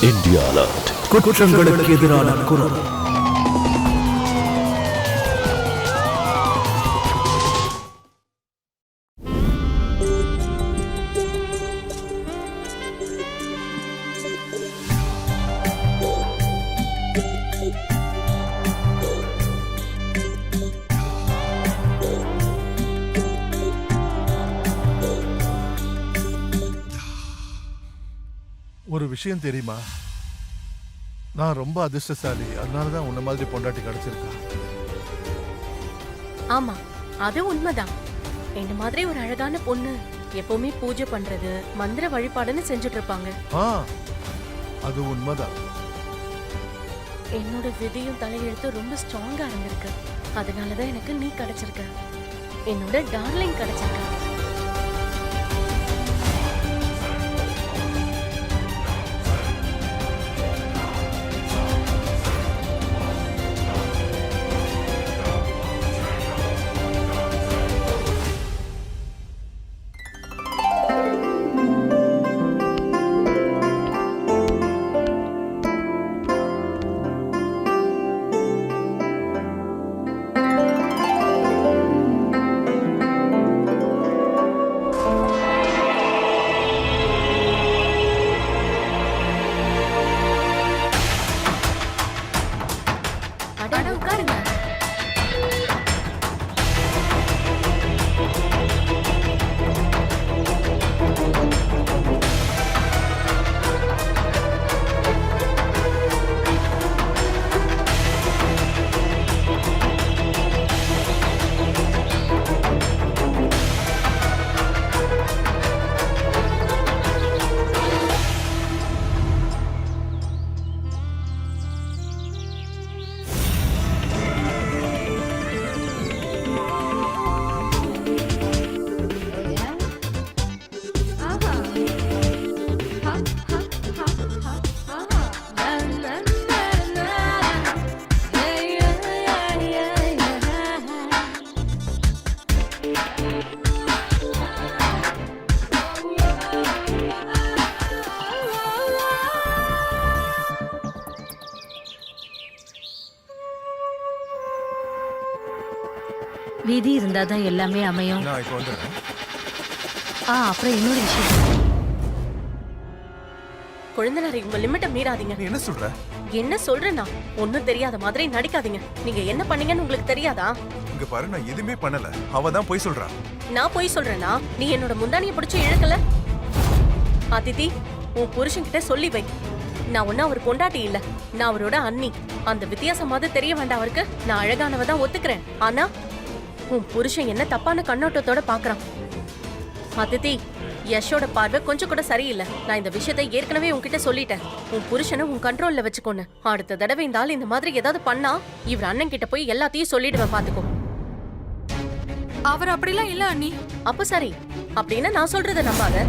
India alert. குற்றங்களுக்கு எதிரான குரல். ஒரு விஷயம் தெரியுமா, நான் ரொம்ப அதிர்ஷ்டசாலி. அதனாலதான் உன்ன மாதிரி பொண்டாட்டி கிடைச்சிருக்கா. ஆமா, அது உண்மைதான். என்ன மாதிரி ஒரு அழகான பொண்ணு எப்பவுமே பூஜை பண்றது, மந்திர வழிபாடுன்னு செஞ்சுட்டு இருப்பாங்க. அது உண்மைதான். என்னோட விதியும் தலையெழுத்தும் ரொம்ப ஸ்ட்ராங்கா இருந்திருக்கு. அதனாலதான் எனக்கு நீ கிடைச்சிருக்க. என்னோட டார்லிங் கிடைச்சிருக்க. விதி இருந்தாதான் எல்லாமே அமையும். அப்புறம் இன்னொரு விஷயம், குழந்தைனாரி, உங்க லிமிட்ட மீறாதீங்க. என்ன சொல்ற? என்ன சொல்றேன்னா, ஒண்ணும் தெரியாத மாதிரி நடிக்காதீங்க. நீங்க என்ன பண்ணீங்கன்னு உங்களுக்கு தெரியாதா? இங்க பாரு, நான் எதுவுமே பண்ணல. அவ தான் போய் சொல்றா. நான் போய் சொல்றேன்னா, நீ என்னோட முந்தானிய பிடிச்சு இழுக்கல. அதிதி, உன் புருஷன் கிட்ட சொல்லி வை. நான் ஒன்னும் அவர் பொண்டாட்டி இல்ல, நான் அவரோட அண்ணி. அந்த வித்தியாசமாவது தெரிய வேண்டாம் அவருக்கு. நான் அழகானவதான் ஒத்துக்கிறேன். ஆனா உன் புருஷன் என்ன தப்பான கண்ணோட்டத்தோட பாக்குறான். அதிதி, யஷோட பார்வை கொஞ்சம் கூட சரியில்லை. நான் இந்த விஷயத்தை ஏற்கனவே உன்கிட்ட சொல்லிட்டேன். உன் புருஷனை உன் கண்ட்ரோல்ல வச்சுக்கோன்னு. அடுத்த தடவை இந்த ஆள் இந்த மாதிரி ஏதாவது பண்ணா, இவர் அண்ணன் கிட்ட போய் எல்லாத்தையும் சொல்லிடுவேன், பாத்துக்கோ. அவர் அப்படிலாம் இல்ல அண்ணி. அப்ப சரி, அப்படின்னா நான் சொல்றத நம்பாத.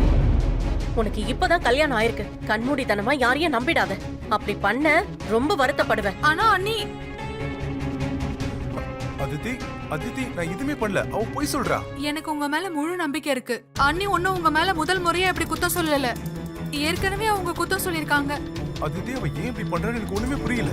உனக்கு இப்பதான் கல்யாணம் ஆயிருக்கு. கண்மூடித்தனமா யாரையும் நம்பிடாத. அப்படி பண்ண ரொம்ப வருத்தப்படுவேன். ஆனா அண்ணி, அதிதி, அதிதி, நான் எதுவுமே பண்ணல. அவ போய் சொல்றா. எனக்கு உங்க மேல முழு நம்பிக்கை இருக்கு. அண்ணி ஒன்னும் உங்க மேல முதல் முறையா இப்படி குத்தம் சொல்லல. ஏற்கனவே அவங்க குத்தம் சொல்லிருக்காங்க. அதிதி, அவ ஏன் இப்படி பண்றான்னு எனக்கு ஒண்ணுமே புரியல.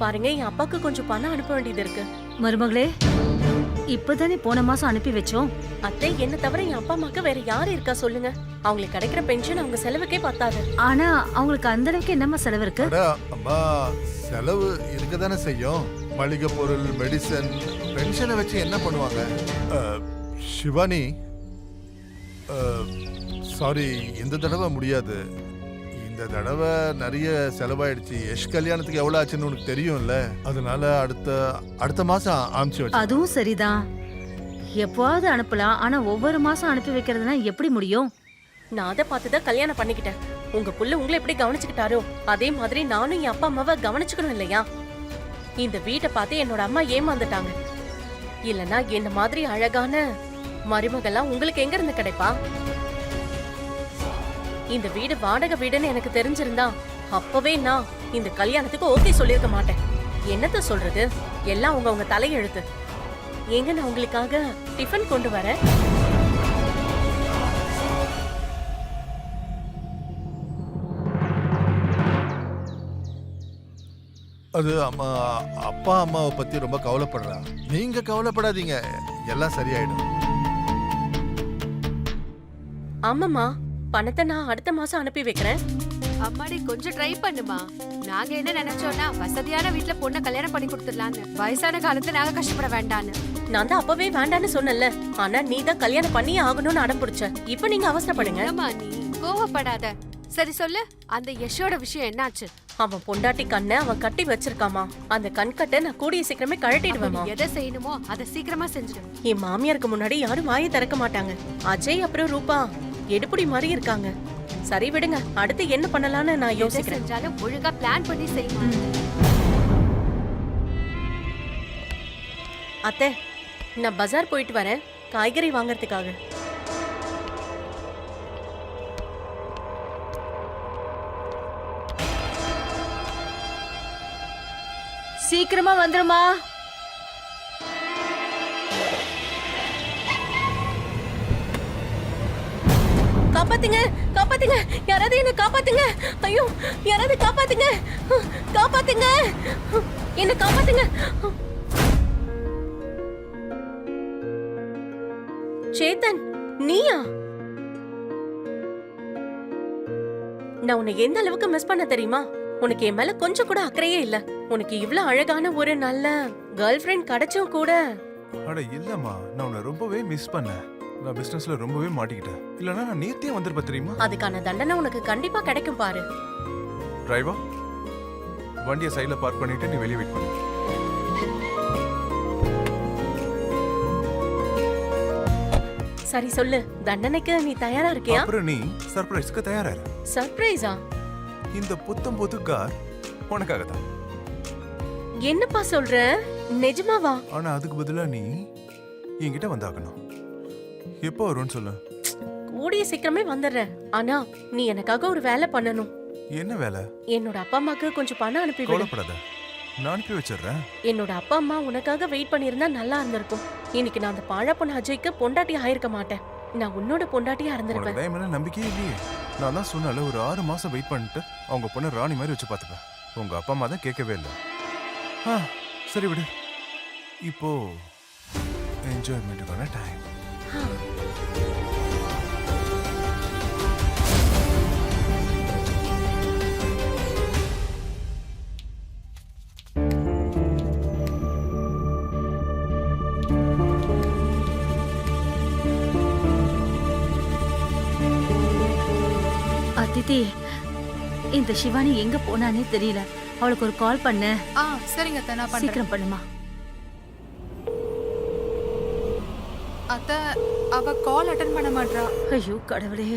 பாருங்க, என் அப்பாக்கு கொஞ்சம் பணம் அனுப்ப வேண்டியது இருக்கு. மருமகளே, இப்பதானே போன மாசம் அனுப்பி வச்சோம். அத்தை, என்ன தவிர என் அப்பா அம்மாக்கு வேற யாரு இருக்கா சொல்லுங்க? அவங்களுக்கு கிடைக்கிற பென்ஷன் அவங்க செலவுக்கே பத்தாது. ஆனா அவங்களுக்கு அந்த அளவுக்கு என்னமா செலவு இருக்கு? அம்மா, செலவு இருக்கதானே செய்யும். மளிகை பொருள், மெடிசன். பென்ஷனை வச்சு என்ன பண்ணுவாங்க? சிவானி, சாரி, இந்த தடவை முடியாது. இந்த தடவை நிறைய செலவாயிடுச்சு. யஷ் கல்யாணத்துக்கு எவ்வளவு ஆச்சுன்னு உனக்கு தெரியும்ல. அதனால அடுத்த மாசம் ஆரம்பிச்சு வச்சு. அதுவும் சரிதான், எப்பவாவது அனுப்பலாம். ஆனா ஒவ்வொரு மாசம் அனுப்பி வைக்கிறதுனா எப்படி முடியும்? நான் அதை பார்த்துதான் கல்யாணம் பண்ணிக்கிட்டேன். உங்க புள்ள உங்களை எப்படி கவனிச்சுக்கிட்டாரோ அதே மாதிரி நானும் என் அப்பா அம்மாவை கவனிச்சுக்கணும் இல்லையா? இந்த வீட்டை பார்த்து என்னோட அம்மா ஏமாந்துட்டாங்க. இல்லனா என்ன மாதிரி அழகான மருமகளா உங்களுக்கு எங்க இருந்து கிடைப்பா? இந்த வீடு வாடகை வீடுன்னு எனக்கு தெரிஞ்சிருந்தா அப்பவே நான் இந்த கல்யாணத்துக்கு ஓகே சொல்லிருக்க மாட்டேன். என்னத்த சொல்றது, எல்லாம் உங்க தலையெழுத்து. ஏங்க நான் உங்களுக்காக டிஃபன் கொண்டு வரேன். அது அம்மா அப்பா அம்மாவை பத்தி ரொம்ப கவலைப்படுறா. நீங்க கவலைப்படாதீங்க, எல்லாம் சரியாயிடும். ஆமாம்மா, பணத்தை நான் அடுத்த மாசம் அனுப்பி வைக்கிறேன். அம்மாடி கொஞ்சம் ட்ரை பண்ணுமா. நாங்க என்ன நினைச்சோம்னா வசதியான வீட்ல பொண்ணை கல்யாணம் பண்ணி கொடுத்துடலான்னு. வயசான காலத்துல நாங்க கஷ்டப்பட வேண்டான்னு. நான் தான் அப்பவே வேண்டான்னு சொன்னேன்ல. ஆனா நீ தான் கல்யாணம் பண்ணியே ஆகணும்னு அடம் பிடிச்ச. இப்ப நீங்க அவசரப்படுங்க. அம்மா நீ கோவப்படாத. சரி சொல்லு, அந்த யஷோட விஷயம் என்னாச்சு? அவன் பொண்டாட்டி கண்ணை அவன் கட்டி வச்சிருக்காமா. அந்த கண்கட்டை நான் கூடிய சீக்கிரமே கழட்டிடுவேமா. எதை செய்யணுமோ அதை சீக்கிரமா செஞ்சிடு. என் மாமியாருக்கு முன்னாடி யாரும் வாயை திறக்க மாட்டாங்க. அஜய் அப்புறம் ரூபா எடுபடி மாதிரி இருக்காங்க. சரி விடுங்க, அடுத்து என்ன பண்ணலாம்னு நான் எதை யோசிக்கிறேன். செஞ்சாலும் ஒழுங்கா பிளான் பண்ணி செய்யுமா. அத்தை, நான் பஜார் போயிட்டு வரேன் காய்கறி வாங்கறதுக்காக. சீக்கிரமா வந்துருமா. காப்பாத்துங்க, காப்பாத்துங்க, யாராவது என்ன காப்பாத்துங்க. ஐயோ, யாராவது காப்பாத்துங்க, காப்பாத்துங்க, என்ன காப்பாத்துங்க. சேத்தன், நீயா? நான் உன்னை எந்த அளவுக்கு மிஸ் பண்ண தெரியுமா? உனக்கு என் மேல கொஞ்சம் கூட அக்கறையே இல்ல. உனக்கு இவ்வளவு அழகான ஒரு நல்ல கேர்ள் ஃப்ரெண்ட் கிடைச்சும் கூட. அட இல்லம்மா, நான் உன்னை ரொம்பவே மிஸ் பண்ணேன். நான் பிசினஸ்ல ரொம்பவே மாட்டிக்கிட்டேன். இல்லனா நான் நேத்தியே வந்திருப்பேன் தெரியுமா. அதுக்கான தண்டனை உனக்கு கண்டிப்பா கிடைக்கும் பாரு. டிரைவர், வண்டியை சைடுல பார்க் பண்ணிட்டு நீ வெளியே வெயிட் பண்ணு. சரி சொல்லு, தண்டனைக்கு நீ தயாரா இருக்கியா? அப்புறம் நீ சர்ப்ரைஸ்க்கு தயாரா இரு. சர்ப்ரைஸா? இந்த புத்தம் புது கார் உனக்காக தான். என்னப்பா சொல்ற? நிஜமாவா? ஆனா அதுக்கு பதிலா நீ என்கிட்ட வந்தாகணும். எப்போ வரும்னு சொல்லு. கூடிய சீக்கிரமே வந்துடுறேன். ஆனா நீ எனக்காக ஒரு வேலை பண்ணணும். என்ன வேலை? என்னோட அப்பா அம்மாக்கு கொஞ்சம் பணம் அனுப்பி விடு. கவலைப்படாத, நான் அனுப்பி வச்சிடுறேன். என்னோட அப்பா அம்மா உனக்காக வெயிட் பண்ணியிருந்தா நல்லா இருந்திருக்கும். இன்னைக்கு நான் அந்த பாழா பொண்ணு அஜய்க்கு பொண்டாட்டி ஆயிருக்க மாட்டேன். நான் உன்னோட பொண்டாட்டியா உனக்கு இருந்திருப்பேன். தான் மேல நம்பிக்கையே இல்லையே. நான் தான் சொன்னால ஒரு 6 மாசம் வெயிட் பண்ணிட்டு அவங்க பொண்ணு ராணி மாதிரி வச்சு பார்த்துப்பேன். உங்க அப்பா அம்மா தான் கேட்கவே இல்லை. சரி விடு, இப்போ என்ஜாய்மெண்ட்டுக்கான டைம். அதித்தி, இந்த சிவானி எங்க போனானே தெரியல. அவளுக்கு ஒரு கால் பண்ண. சரிங்க அத்தை, நான் பண்றேன். சீக்கிரம் பண்ணுமா. அத்தை, அவ கால் அட்டன் பண்ண மாட்றா. ஐயோ கடவுளே,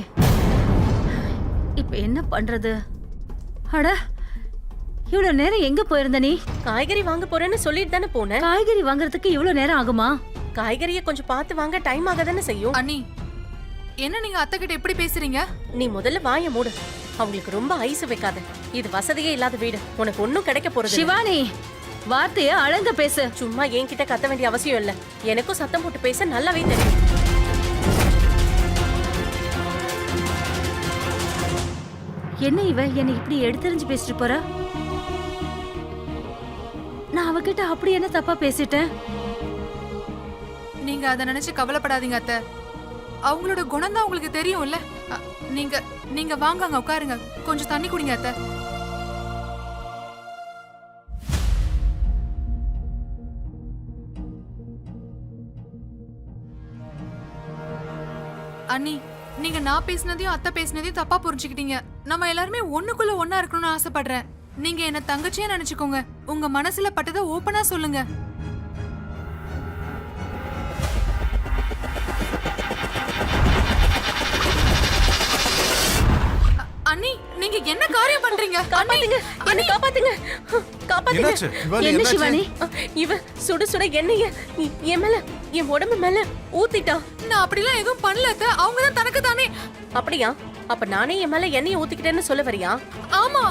இப்ப என்ன பண்றது? அட, இவ்வளவு நேரம் எங்க போயிருந்த நீ? காய்கறி வாங்க போறேன்னு சொல்லிட்டு தானே போனேன். காய்கறி வாங்குறதுக்கு இவ்வளவு நேரம் ஆகுமா? காய்கறியை கொஞ்சம் பார்த்து வாங்க டைம் ஆகதானே செய்யும். அண்ணி, என்ன நீங்க அத்தை கிட்ட எப்படி பேசுறீங்க? நீ முதல்ல வாய மூடு. அவங்களுக்கு ரொம்ப ஐஸ் வைக்காத. இது வசதியே இல்லாத வீடு. உனக்கு ஒண்ணும் கிடைக்க போறது இல்ல. சிவானி, வார்த்தைய அழங்க பேசு. சும்மா என்கிட்ட கத்த வேண்டிய அவசியம் இல்ல. எனக்கும் சத்தம் போட்டு பேச நல்லாவே தெரியும். என்ன இவ என்னை இப்படி எடுத்தறிஞ்சு பேசிட்டு போற? நான் அவகிட்ட அப்படி என்ன தப்பா பேசிட்டேன்? நீங்க அதை நினைச்சு கவலைப்படாதீங்க அத்தை. அவங்களோட குணம் தான் உங்களுக்கு தெரியும்ல. நீங்க வாங்க, அங்க உட்காருங்க. கொஞ்சம் தண்ணி குடிங்க அத்தை. அண்ணி, நீங்க நான் பேசினதையும் அத்தை பேசினதையும் தப்பா புரிஞ்சுக்கிட்டீங்க. நம்ம எல்லாருமே ஒண்ணுக்குள்ள ஒண்ணா இருக்கணும்னு ஆசைப்படுறேன். நீங்க என்ன தங்கச்சியா நினைச்சுக்கோங்க. உங்க மனசுல பட்டதை ஓப்பனா சொல்லுங்க. அண்ணி, நீங்க என்ன காரியம் பண்றீங்க? காப்பாத்துங்க, என்ன காப்பாத்துங்க, காப்பாத்துங்க. என்னாச்சு? என்ன சிவானி? இவ சுட சுட எண்ணெய என் மேல, என் உடம்பு மேல ஊத்திட்டா. நான் அப்படிலாம் எதுவும் பண்ணல அத்தை. அவங்க தான் தனக்கு தானே. அப்படியா? அப்ப நானே என் மேல எண்ணெய ஊத்திக்கிட்டேன்னு சொல்ல வரியா? ஆமா.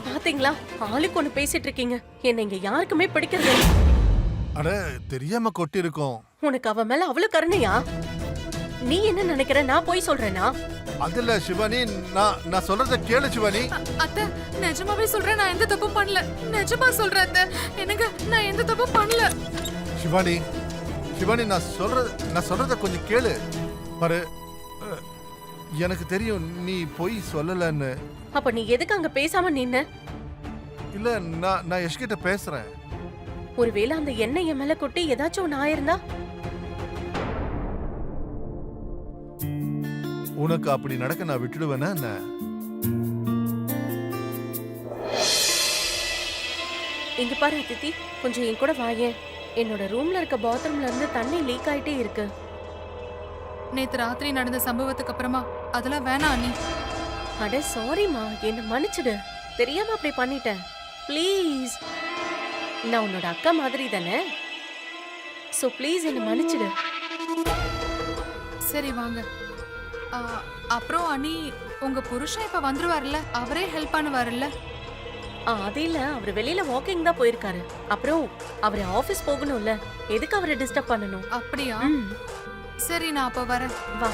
பாத்தீங்களா, ஆளுக்கு ஒண்ணு பேசிட்டு இருக்கீங்க. என்ன இங்க யாருக்குமே பிடிக்கிறது இல்ல. அட தெரியாம கொட்டி இருக்கோம். உனக்கு அவ மேல அவ்வளவு கருணையா? நீ என்ன நினைக்கிற? நான் போய் சொல்றேனா? அதுல சிவானி, நான் சொல்றத கேளு சிவானி. அத்தை நிஜமாவே சொல்றேன், நான் எந்த தப்பும் பண்ணல. நிஜமா சொல்றேன் அத்தை, எனக்கு நான் எந்த தப்பும் பண்ணல. சிவானி, சிவானி, நான் சொல்றத கொஞ்சம் கேளு. பாரு, எனக்கு தெரியும் நீ பொய் சொல்லலன்னு. அப்ப நீ எதுக்கு அங்க பேசாம நின்ன? இல்ல, நான் யஷ் கிட்ட பேசுறேன். ஒருவேளை அந்த எண்ணெய் என் மேல கொட்டி ஏதாச்சும் ஒண்ணு ஆயிருந்தா? உனக்கு அப்படி நடக்க நான் விட்டுடுவேனா என்ன? இங்க பாரு அதித்தி, கொஞ்சம் என் கூட வாயேன். என்னோட ரூம்ல இருக்க பாத்ரூம்ல இருந்து தண்ணி லீக் ஆயிட்டே இருக்கு. நேத்து ராத்திரி நடந்த சம்பவத்துக்கு அப்புறமா அதெல்லாம் வேணாம் அண்ணி. அட சாரிமா, என்ன மன்னிச்சிடு. தெரியாம அப்படி பண்ணிட்டேன். ப்ளீஸ், நான் உன்னோட அக்கா மாதிரி தானே. சோ ப்ளீஸ் என்ன மன்னிச்சிடு. சரி வாங்க. அப்புறம் அண்ணி, உங்க புருஷன் இப்ப வந்துருவாருல்ல, அவரே ஹெல்ப் பண்ணுவாருல்ல? அது இல்ல, அவர் வெளியில வாக்கிங் தான் போயிருக்காரு. அப்புறம் அவர் ஆபீஸ் போகணும்ல, எதுக்கு அவரை டிஸ்டர்ப் பண்ணணும்? அப்படியா? ம், சரி, நான் அப்ப வரேன். வா.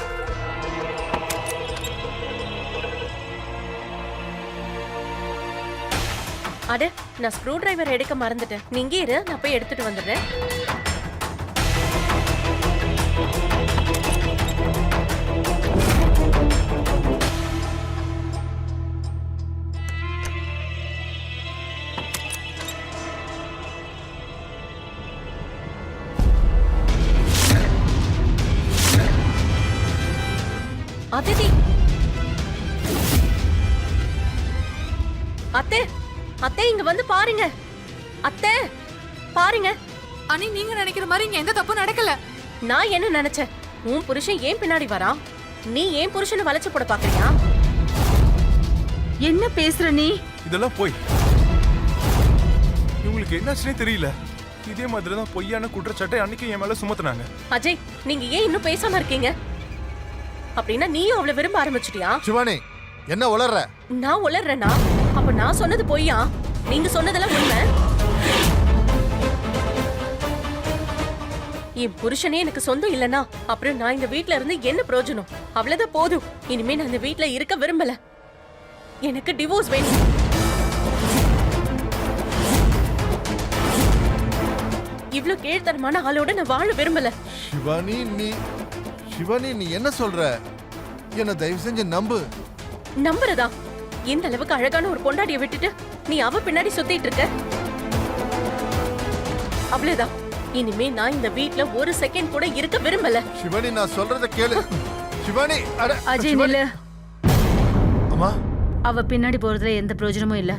அட, நான் ஸ்க்ரூ டிரைவர் எடுக்க மறந்துட்டேன். நீ இங்கே இரு, நான் போய் எடுத்துட்டு வந்துடுறேன். அதிதி, அத்தை, அத்தை இங்க வந்து பாருங்க. அத்தை பாருங்க. அண்ணி, நீங்க நினைக்கிற மாதிரி இங்க எந்த தப்பும் நடக்கல. நான் என்ன நினைச்சேன்? உன் புருஷன் ஏன் பின்னாடி வரான்? நீ ஏன் புருஷனை வளைச்சு போட பாக்குறியா? என்ன பேசுற நீ? இதெல்லாம் போய் இவங்களுக்கு என்னாச்சுனே தெரியல. இதே மாதிரி தான் பொய்யான குற்றச்சாட்டை அன்னைக்கு என் மேல சுமத்துனாங்க. அஜய், நீங்க ஏன் இன்னும் பேசாம இருக்கீங்க? அப்படின்னா நீயும் அவளை விரும்ப ஆரம்பிச்சிட்டியா? சிவானி, என்ன உளற? நான் உளறேனா? அப்ப நான் சொன்னது பொய்யா? நீங்க சொன்னதெல்லாம் உண்மை? என் புருஷனே எனக்கு சொந்தம் இல்லனா அப்புறம் நான் இந்த வீட்ல இருந்து என்ன பிரயோஜனம்? அவ்வளவுதான் போதும். இனிமே நான் இந்த வீட்ல இருக்க விரும்பல. எனக்கு டிவோர்ஸ் வேணும். இவ்ளோ கீழ்த்தரமான ஆளோட நான் வாழ விரும்பல. சிவானி, நீ என்ன சொல்ற? என்ன தயவு செஞ்சு நம்பு. நம்புறதா? இந்த அளவுக்கு அழகான ஒரு பொண்டாட்டியை விட்டுட்டு நீ அவ பின்னாடி சுத்திட்டு இருக்க. அவ்வளவுதான். இனிமே நான் இந்த வீட்ல ஒரு செகண்ட் கூட இருக்க விரும்பல. சிவானி, நான் சொல்றத கேளு. சிவானி, அட அஜய் நில்லு. அம்மா, அவ பின்னாடி போறதுல எந்த பிரயோஜனமும் இல்ல.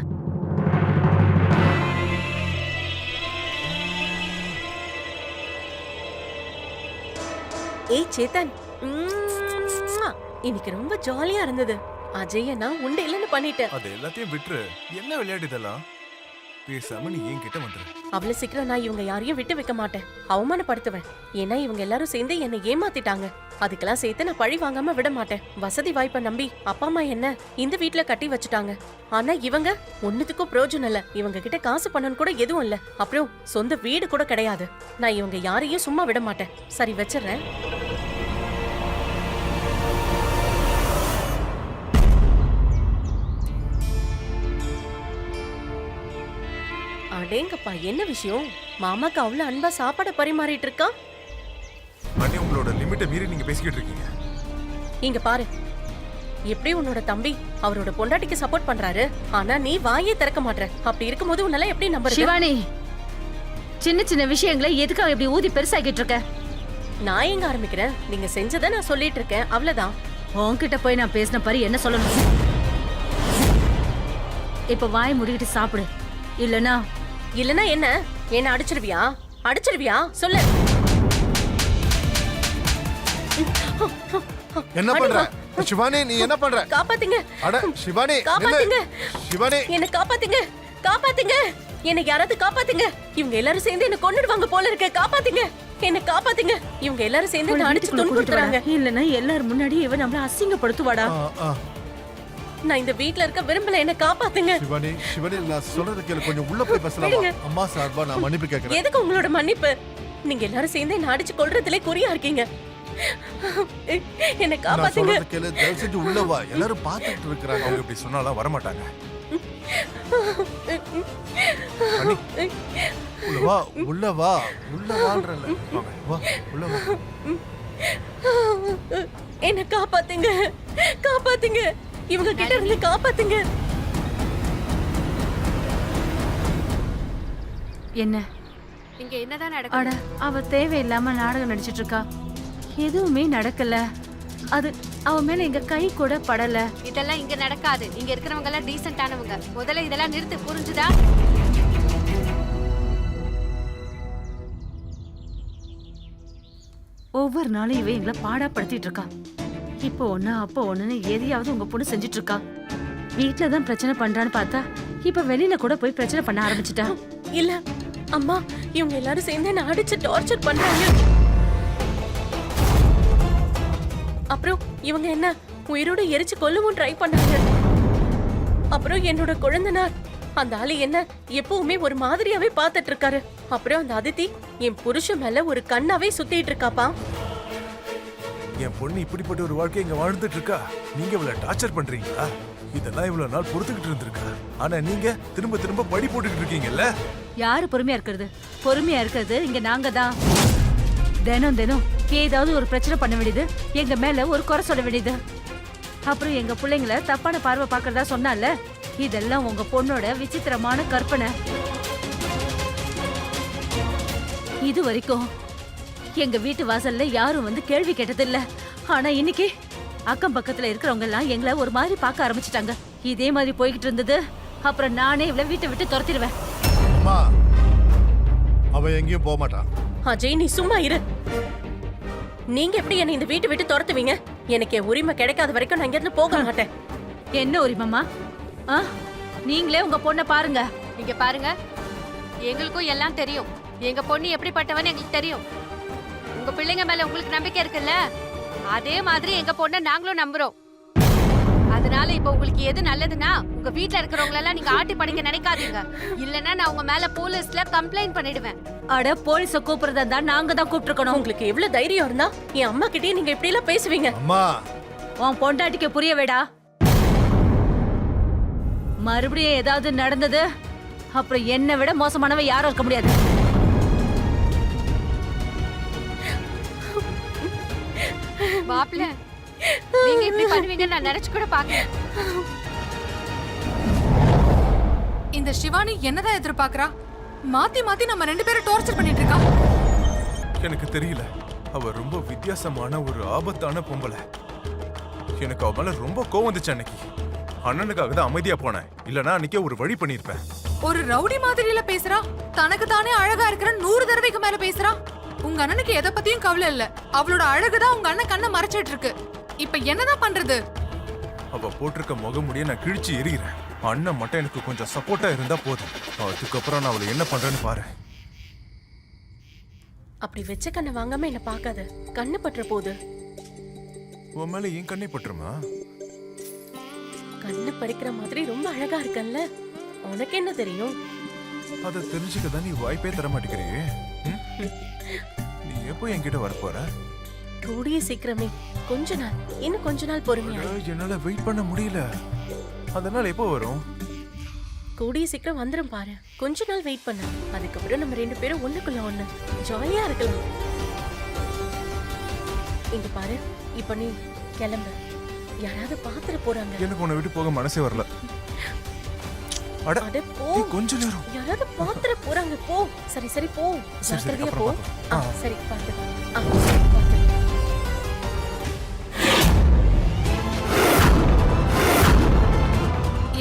ஏய் சேத்தன், இன்னைக்கு ரொம்ப ஜாலியா இருந்தது. அஜய நான் உண்டு இல்லன்னு பண்ணிட்டேன். அது எல்லாத்தையும் விட்டுரு. என்ன விளையாட்டு இதெல்லாம்? பேசாம நீ என்கிட்ட வந்துரு. அவ்வளவு சீக்கிரம் நான் இவங்க யாரையும் விட்டு வைக்க மாட்டேன். அவமானப்படுத்துவேன். ஏன்னா இவங்க எல்லாரும் சேர்ந்து என்னை ஏமாத்திட்டாங்க. அதுக்கெல்லாம் சேர்த்து நான் பழி வாங்காம விட மாட்டேன். வசதி வாய்ப்பை நம்பி அப்பா அம்மா என்ன இந்த வீட்ல கட்டி வச்சுட்டாங்க. ஆனா இவங்க ஒண்ணுத்துக்கும் பிரயோஜனம் இல்ல. இவங்க கிட்ட காசு பணம் கூட எதுவும் இல்ல. அப்புறம் சொந்த வீடு கூட கிடையாது. நான் இவங்க யாரையும் சும்மா விட மாட்டேன். சரி, வச்சிடுறேன். அடேங்கப்பா, என்ன விஷயம்? மாமாக்கு அவ்வளவு அன்பா சாப்பாட பரிமாறிட்டு இருக்கா? அண்ணி, உங்களோட லிமிட்டை மீறி நீங்க பேசிக்கிட்டு இருக்கீங்க. இங்க பாரு, எப்படி உன்னோட தம்பி அவரோட பொண்டாட்டிக்கு சப்போர்ட் பண்றாரு, ஆனா நீ வாயே திறக்க மாட்ற. அப்படி இருக்கும்போது உன்னால எப்படி நம்புறது? சிவானி, சின்ன சின்ன விஷயங்களை எதுக்காக இப்படி ஊதி பெருசாக்கிட்டு இருக்க? நான் எங்க ஆரம்பிக்கிறேன்? நீங்க செஞ்சதை நான் சொல்லிட்டு இருக்கேன், அவ்வளவுதான். உன்கிட்ட போய் நான் பேசின பாரு என்ன சொல்லணும். இப்ப வாய் முடிக்கிட்டு சாப்பிடு. இல்லனா என்ன என்ன அடிச்சிருவியா? அடிச்சிருவியா? சொல்லு. என்ன பண்ற? சிவானி, நீ என்ன பண்ற? காப்பாத்துங்க. அட சிவானி, காப்பாத்துங்க. சிவானி, என்ன காப்பாத்துங்க. காப்பாத்துங்க. என்ன யாராவது காப்பாத்துங்க. இவங்க எல்லாரும் சேர்ந்து என்ன கொன்னுடுவாங்க போல இருக்கு. காப்பாத்துங்க. என்ன காப்பாத்துங்க. இவங்க எல்லாரும் சேர்ந்து என்ன அடிச்சு துன்புறுத்துறாங்க. இல்லனா எல்லாரும் முன்னாடி இவ நம்மள அசிங்கப்படுத்துவாடா. நான் இந்த வீட்ல இருக்க விரும்பல, என்ன காப்பாத்துங்க. சிவானி சிவானி நான் சொல்றது கேளு, கொஞ்சம் உள்ள போய் பேசலாமா? அம்மா சார்பா நான் மன்னிப்பு கேட்கிறேன். எதுக்கு உங்களோட மன்னிப்பு? நீங்க எல்லாரும் சேர்ந்து என்ன அடிச்சு கொல்றதுல குறியா இருக்கீங்க. என்ன நான் காப்பாத்துங்க. சொல்றது கேளு, தயவு செஞ்சு உள்ள வா, எல்லாரும் பார்த்துட்டு இருக்காங்க. அவங்க இப்படி சொன்னாலாம் வரமாட்டாங்க. அண்ணி, உள்ள வா உள்ள வா உள்ள வான்றல. வா உள்ள வா. என்ன காப்பாத்துங்க, காப்பாத்துங்க, இவங்க கிட்ட இருந்து காப்பாத்துங்க. என்ன இங்க என்னதான் அட நடக்குது? அவ தேவையில்லாம நாடகம் நடிச்சிட்டு இருக்கா. எதுவுமே நடக்கல. அது அவ மேல எங்க கை கூட படல. இதெல்லாம் இங்க நடக்காது. இங்க இருக்கிறவங்க எல்லாம் டீசென்ட்டானவங்க. முதல்ல இதெல்லாம் நிறுத்து, புரிஞ்சுதா? ஒவ்வொரு நாளும் இவ எங்களை பாடாப்படுத்திட்டு இருக்கா. இப்போ ஒண்ணு அப்போ ஒண்ணுன்னு எதையாவது உங்க பொண்ணு செஞ்சுட்டு இருக்கா. வீட்டுல தான் பிரச்சனை பண்றான்னு பார்த்தா இப்ப வெளியில கூட போய் பிரச்சனை பண்ண ஆரம்பிச்சுட்டா. இல்ல அம்மா, இவங்க எல்லாரும் சேர்ந்து என்ன அடிச்சு டார்ச்சர் பண்றாங்க. அப்புறம் இவங்க என்ன உயிரோட எரிச்சு கொல்லவும் ட்ரை பண்ணாங்க. அப்புறம் என்னோட குழந்தனார் அந்த ஆளு என்ன எப்பவுமே ஒரு மாதிரியாவே பாத்துட்டு இருக்காரு. அப்புறம் அந்த அதித்தி என் புருஷன் மேல ஒரு கண்ணாவே சுத்திட்டு இருக்காப்பா. என் பொண்ணு இப்படிப்பட்ட ஒரு வாழ்க்கை இங்க வாழ்ந்துட்டு இருக்கா. நீங்க இவ்வளவு டார்ச்சர் பண்றீங்களா? இதெல்லாம் இவ்வளவு நாள் பொறுத்துக்கிட்டு இருந்திருக்கா. ஆனா நீங்க திரும்ப திரும்ப படி போட்டுக்கிட்டு இருக்கீங்கல்ல. யாரு பொறுமையா இருக்கிறது? பொறுமையா இருக்கிறது இங்க நாங்க தான். தினம் தினம் ஏதாவது ஒரு பிரச்சனை பண்ண வேண்டியது, எங்க மேல ஒரு குறை சொல்ல வேண்டியது. அப்புறம் எங்க பிள்ளைங்கள தப்பான பார்வை பாக்குறதா சொன்னால, இதெல்லாம் உங்க பொண்ணோட விசித்திரமான கற்பனை. இது வரைக்கும் எங்க வீட்டு வாசல்ல யாரும் வந்து கேள்வி கேட்டதில்ல. ஆனா இன்னைக்கு அக்கம் பக்கத்துல இருக்கிறவங்க எல்லாம் எங்களை ஒரு மாதிரி பார்க்க ஆரம்பிச்சிட்டாங்க. இதே மாதிரி போய்கிட்டு இருந்தது, அப்புறம் நானே இவ்வளவு வீட்டை விட்டு துரத்திடுவேன். அம்மா, அவ எங்கேயும் போக மாட்டான். அஜய், நீ சும்மா இரு. நீங்க எப்படி என்ன இந்த வீட்டை விட்டு துரத்துவீங்க? எனக்கு என் உரிமை கிடைக்காத வரைக்கும் நான் இங்கிருந்து போக மாட்டேன். என்ன உரிமம்மா? நீங்களே உங்க பொண்ணை பாருங்க. இங்க பாருங்க, எங்களுக்கும் எல்லாம் தெரியும். எங்க பொண்ணு எப்படிப்பட்டவன்னு எங்களுக்கு தெரியும். உங்க பிள்ளைங்க மேல உங்களுக்கு நம்பிக்கை இருக்குல்ல, அதே மாதிரி எங்க பொண்ணை நாங்களும் நம்புறோம். அதனால இப்ப உங்களுக்கு எது நல்லதுன்னா, உங்க வீட்ல இருக்கிறவங்க எல்லாம் நீங்க ஆட்டி படிக்க நினைக்காதீங்க. இல்லன்னா நான் உங்க மேல போலீஸ்ல கம்ப்ளைண்ட் பண்ணிடுவேன். அட, போலீஸ கூப்பிடுறதா தான் நாங்க தான் கூப்பிட்டுருக்கணும். உங்களுக்கு எவ்வளவு தைரியம் இருந்தா என் அம்மா கிட்டயே நீங்க இப்படி எல்லாம் பேசுவீங்க? அம்மா, உன் பொண்டாட்டிக்கு புரிய வேடா. மறுபடியும் ஏதாவது நடந்தது, அப்புறம் என்னை விட மோசமானவ யாரும் இருக்க முடியாது. மாப்ள, நீங்க இப்படி பண்ணுவீங்க நான் நினைச்சு கூட பாக்கல. இந்த சிவானி என்னதான் எதிர்பார்க்கறா? மாத்தி மாத்தி நம்ம ரெண்டு பேரும் டார்ச்சர் பண்ணிட்டு இருக்கா. எனக்கு தெரியல. அவ ரொம்ப வித்தியாசமான ஒரு ஆபத்தான பொம்பளை. எனக்கு அவ மேல ரொம்ப கோவம் வந்துச்சு அன்னைக்கு. அண்ணனுக்காக தான் அமைதியா போனேன். இல்லனா அன்னைக்கே ஒரு வழி பண்ணிருப்பேன். ஒரு ரவுடி மாதிரில பேசுறா. தனக்கு தானே அழகா இருக்கிற 100 தடவைக்கு மேல பேசுறா. உங்க அண்ணனுக்கு எதை பத்தியும் கவலை இல்ல. அவளோட அழகுதான் உங்க அண்ணன் கண்ணை மறைச்சிட்டு இருக்கு. இப்ப என்னதான் பண்றது? அவ போட்டிருக்க முகமுடிய நான் கிழிச்சு எறிகிறேன். அண்ணன் மட்டும் எனக்கு கொஞ்சம் சப்போர்ட்டா இருந்தா போதும். அதுக்கப்புறம் நான் அவளை என்ன பண்றேன்னு பாரு. அப்படி வெச்ச கண்ணை வாங்காம என்ன பார்க்காத. கண்ணு பற்ற போகுது. உன் மேல ஏன் கண்ணை பற்றுமா? கண்ணு பறிக்கிற மாதிரி ரொம்ப அழகா இருக்கல்ல. உனக்கு என்ன தெரியும்? அதை தெரிஞ்சுக்கதான் நீ வாய்ப்பே தர மாட்டேங்கிறியே. நீ எப்போ என்கிட்ட வரப்போற? கூடிய சீக்கிரமே. கொஞ்ச நாள், இன்னும் கொஞ்ச நாள் பொறுமையா. என்னால வெயிட் பண்ண முடியல. அதனால எப்போ வரும்? கூடிய சீக்கிரம் வந்துரும் பாரு. கொஞ்ச நாள் வெயிட் பண்ண. அதுக்கப்புறம் நம்ம ரெண்டு பேரும் ஒண்ணுக்குள்ள ஒண்ணு ஜாலியா இருக்கலாம். இங்க பாரு, இப்ப நீ கிளம்பு. யாராவது பாத்துற போறாங்க. எனக்கு உன்னை விட்டு போக மனசே வரல. அட, அட போ. நீ கொஞ்ச நேரம். யாராவது பாத்துற போறாங்க. போ. சரி சரி போ. சரி, ஜாக்கிரதையா அப்புறம் போ. பார்க்கலாம். சரி பாத்து. சரி பாத்து.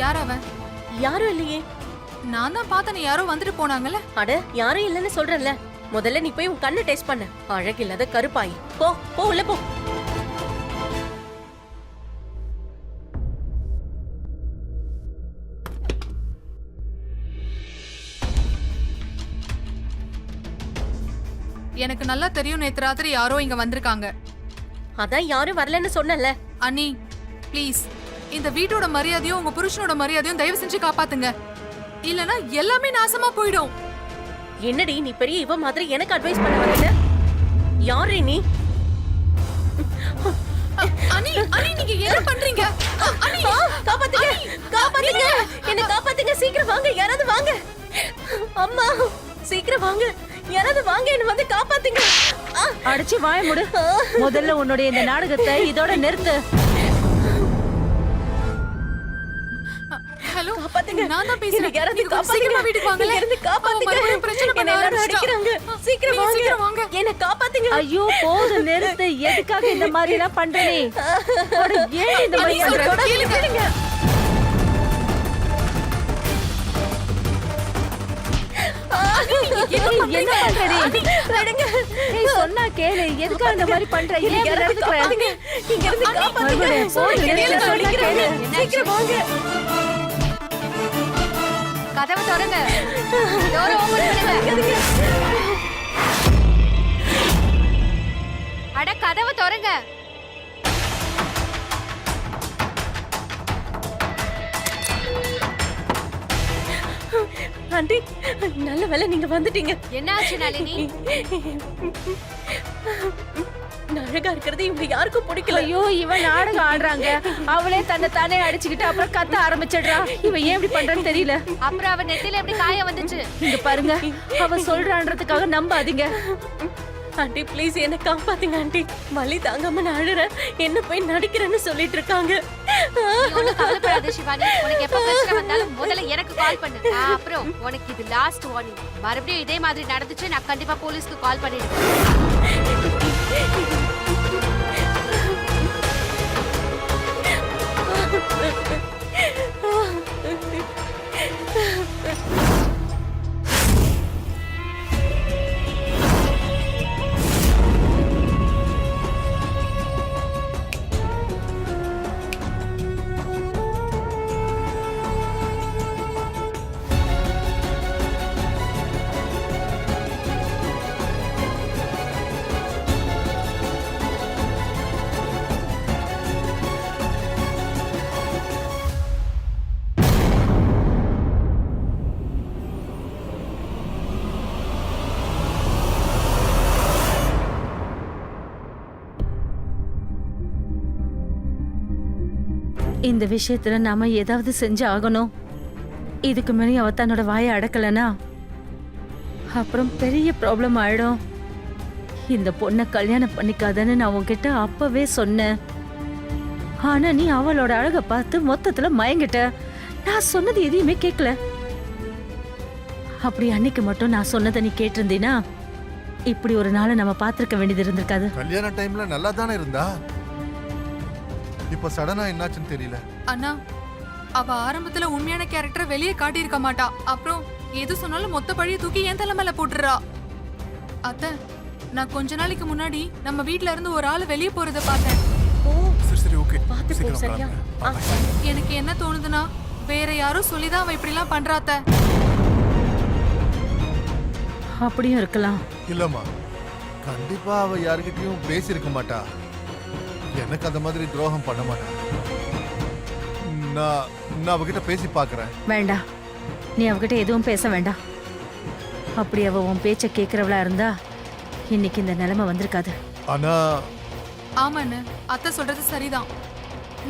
யார் அவன்? யாரும் இல்லையே. நான் தான் பார்த்தேன், யாரோ வந்துட்டு போனாங்கல்ல. அட, யாரும் இல்லைன்னு சொல்றேன்ல. முதல்ல நீ போய் உன் கண்ணை டெஸ்ட் பண்ண. அழகில்லாத கருப்பாயி. போ போ, உள்ள போ. எனக்கு நல்லா தெரியும், நேத்து ராத்திரி யாரோ இங்க வந்திருக்காங்க. அதான் யாரும் வரலன்னு சொன்னல. அண்ணி ப்ளீஸ், இந்த வீட்டோட மரியாதையும் உங்க புருஷனோட மரியாதையும் தயவு செஞ்சு காப்பாத்துங்க. இல்லனா எல்லாமே நாசமா போயிடும். என்னடி நீ பெரிய இவ மாதிரி எனக்கு அட்வைஸ் பண்ண வரல? யாரே நீ? அனி அனி நீங்க என்ன பண்றீங்க? அனி காப்பாத்துங்க, காப்பாத்துங்க, என்ன காப்பாத்துங்க, சீக்கிரம் வாங்க, யாராவது வாங்க. அம்மா சீக்கிரம் வாங்க, யாராவது வாங்க, என்ன வந்து காப்பாத்துங்க. அடிச்சு வாய முடு. முதல்ல உன்னுடைய இந்த நாடகத்தை இதோட நிறுத்து. ஹலோ காப்பாத்துங்க, நான் தான் பேசுறேன். யாராவது நீங்க கொஞ்சம் காப்பாத்துங்க, சீக்கிரமா வீட்டுக்கு வாங்களே. இருந்து காப்பாத்துங்க. மறுபடியும் பிரச்சனை பண்ண என்ன எல்லாரும் ஆரம்பிச்சிட்டா. அடிக்கிறாங்க. சீக்கிரம் நீங்க சீக்கிரம் வாங்க, வாங்க. என்ன காப்பாத்துங்க. ஐயோ போதும் நிறுத்து. எதுக்காக இந்த மாதிரி எல்லாம் பண்ற நீ? அட, ஏன் இந்த மாதிரி அனி, பண்ற? சொல்றத கேளுங்க. ஏய், என்ன பண்ற நீ? விடுங்க. ஏய், சொன்னா கேளு. எதுக்காக இந்த மாதிரி பண்ற? ஏன் இப்படி யாராவது நடந்துக்கிற? காப்பாத்துங்க. இங்க இருந்து காப்பாத்துங்க. மறுபடியும் போதும் நிறுத்து. சொன்னா அடிக்கிறாங்க. கேளு. சீக்கிரம் வாங்க. கதவை திறங்க. டோரை ஓபன் பண்ணுங்க. அட கதவை திறங்க. ஆண்டி, நல்ல வேளை நீங்க வந்துட்டீங்க. என்ன ஆச்சு நளினி? நான் அழகா இருக்கிறது இவங்க யாருக்கும் பிடிக்கல. ஐயோ இவன் நாடகம் ஆடுறாங்க. அவளே தன்னை தானே அடிச்சுக்கிட்டு அப்புறம் கத்த ஆரம்பிச்சிடுறா. இவன் ஏன் இப்படி பண்றான்னு தெரியல. அப்புறம் அவ நெத்தில எப்படி காயம் வந்துச்சு? இங்க பாருங்க, அவ சொல்றான்றதுக்காக நம்பாதீங்க. ஆண்டி ப்ளீஸ் என்ன காப்பாத்துங்க ஆண்டி. வலி தாங்காம நான் அழுறேன். என்ன போய் நடிக்கிறேன்னு சொல்லிட்டு இருக்காங்க. நீ ஒண்ணும் கவலைப்படாத சிவானி. உனக்கு எப்ப பிரச்சனை வந்தாலும் முதல்ல எனக்கு கால் பண்ணு. அப்புறம் உனக்கு இது லாஸ்ட் வார்னிங். மறுபடியும் இதே மாதிரி நடந்துச்சு நான் கண்டிப்பா போலீஸ்க்கு கால் பண்ணிடுவேன். இந்த விஷயத்துல நாம ஏதாவது செஞ்சு ஆகணும். இதுக்கு மேலே அவ தன்னோட வாயை அடக்கலனா அப்புறம் பெரிய ப்ராப்ளம் ஆயிடும். இந்த பொண்ணை கல்யாணம் பண்ணிக்காதன்னு நான் உன்கிட்ட அப்பவே சொன்னேன். ஆனா நீ அவளோட அழகை பார்த்து மொத்தத்துல மயங்கிட்ட. நான் சொன்னது எதையுமே கேட்கல. அப்படி அன்னைக்கு மட்டும் நான் சொன்னதை நீ கேட்டிருந்தீனா இப்படி ஒரு நாளை நம்ம பார்த்திருக்க வேண்டியது இருந்திருக்காது. கல்யாண டைம்ல நல்லா தானே இருந்தா, இப்ப சடனா என்னாச்சுன்னு தெரியல. அண்ணா, அவ ஆரம்பத்துல உண்மையான கேரக்டரை வெளியே காட்டியிருக்க மாட்டா. அப்புறம் எது சொன்னாலும் மொத்த பழிய தூக்கி என் தலை மேல போட்டுறா. அத்தை, நான் கொஞ்ச நாளைக்கு முன்னாடி நம்ம வீட்ல இருந்து ஒரு ஆள் வெளியே போறத பார்த்தேன். ஓ, சரி சரி ஓகே. பாத்து போ சீக்கிரம் சரியா? கிளம்புங்க. எனக்கு என்ன தோணுதுன்னா, வேற யாரோ சொல்லிதான் அவ இப்படி எல்லாம் பண்றா அத்தை. அப்படியும் இருக்கலாம். இல்லம்மா, கண்டிப்பா அவ யாருக்கிட்டயும் பேசியிருக்க மாட்டா. எனக்கு அந்த மாதிரி துரோகம் பண்ண மாட்டா. நான் அவகிட்ட பேசி பார்க்கறேன். வேண்டாம், நீ அவகிட்ட எதுவும் பேச வேண்டாம். அப்படி அவ உன் பேச்ச கேட்கறவளா இருந்தா இன்னைக்கு இந்த நிலைமை வந்திருக்காது. ஆனா ஆமாண்ணு, அத்தை சொல்றது சரிதான்.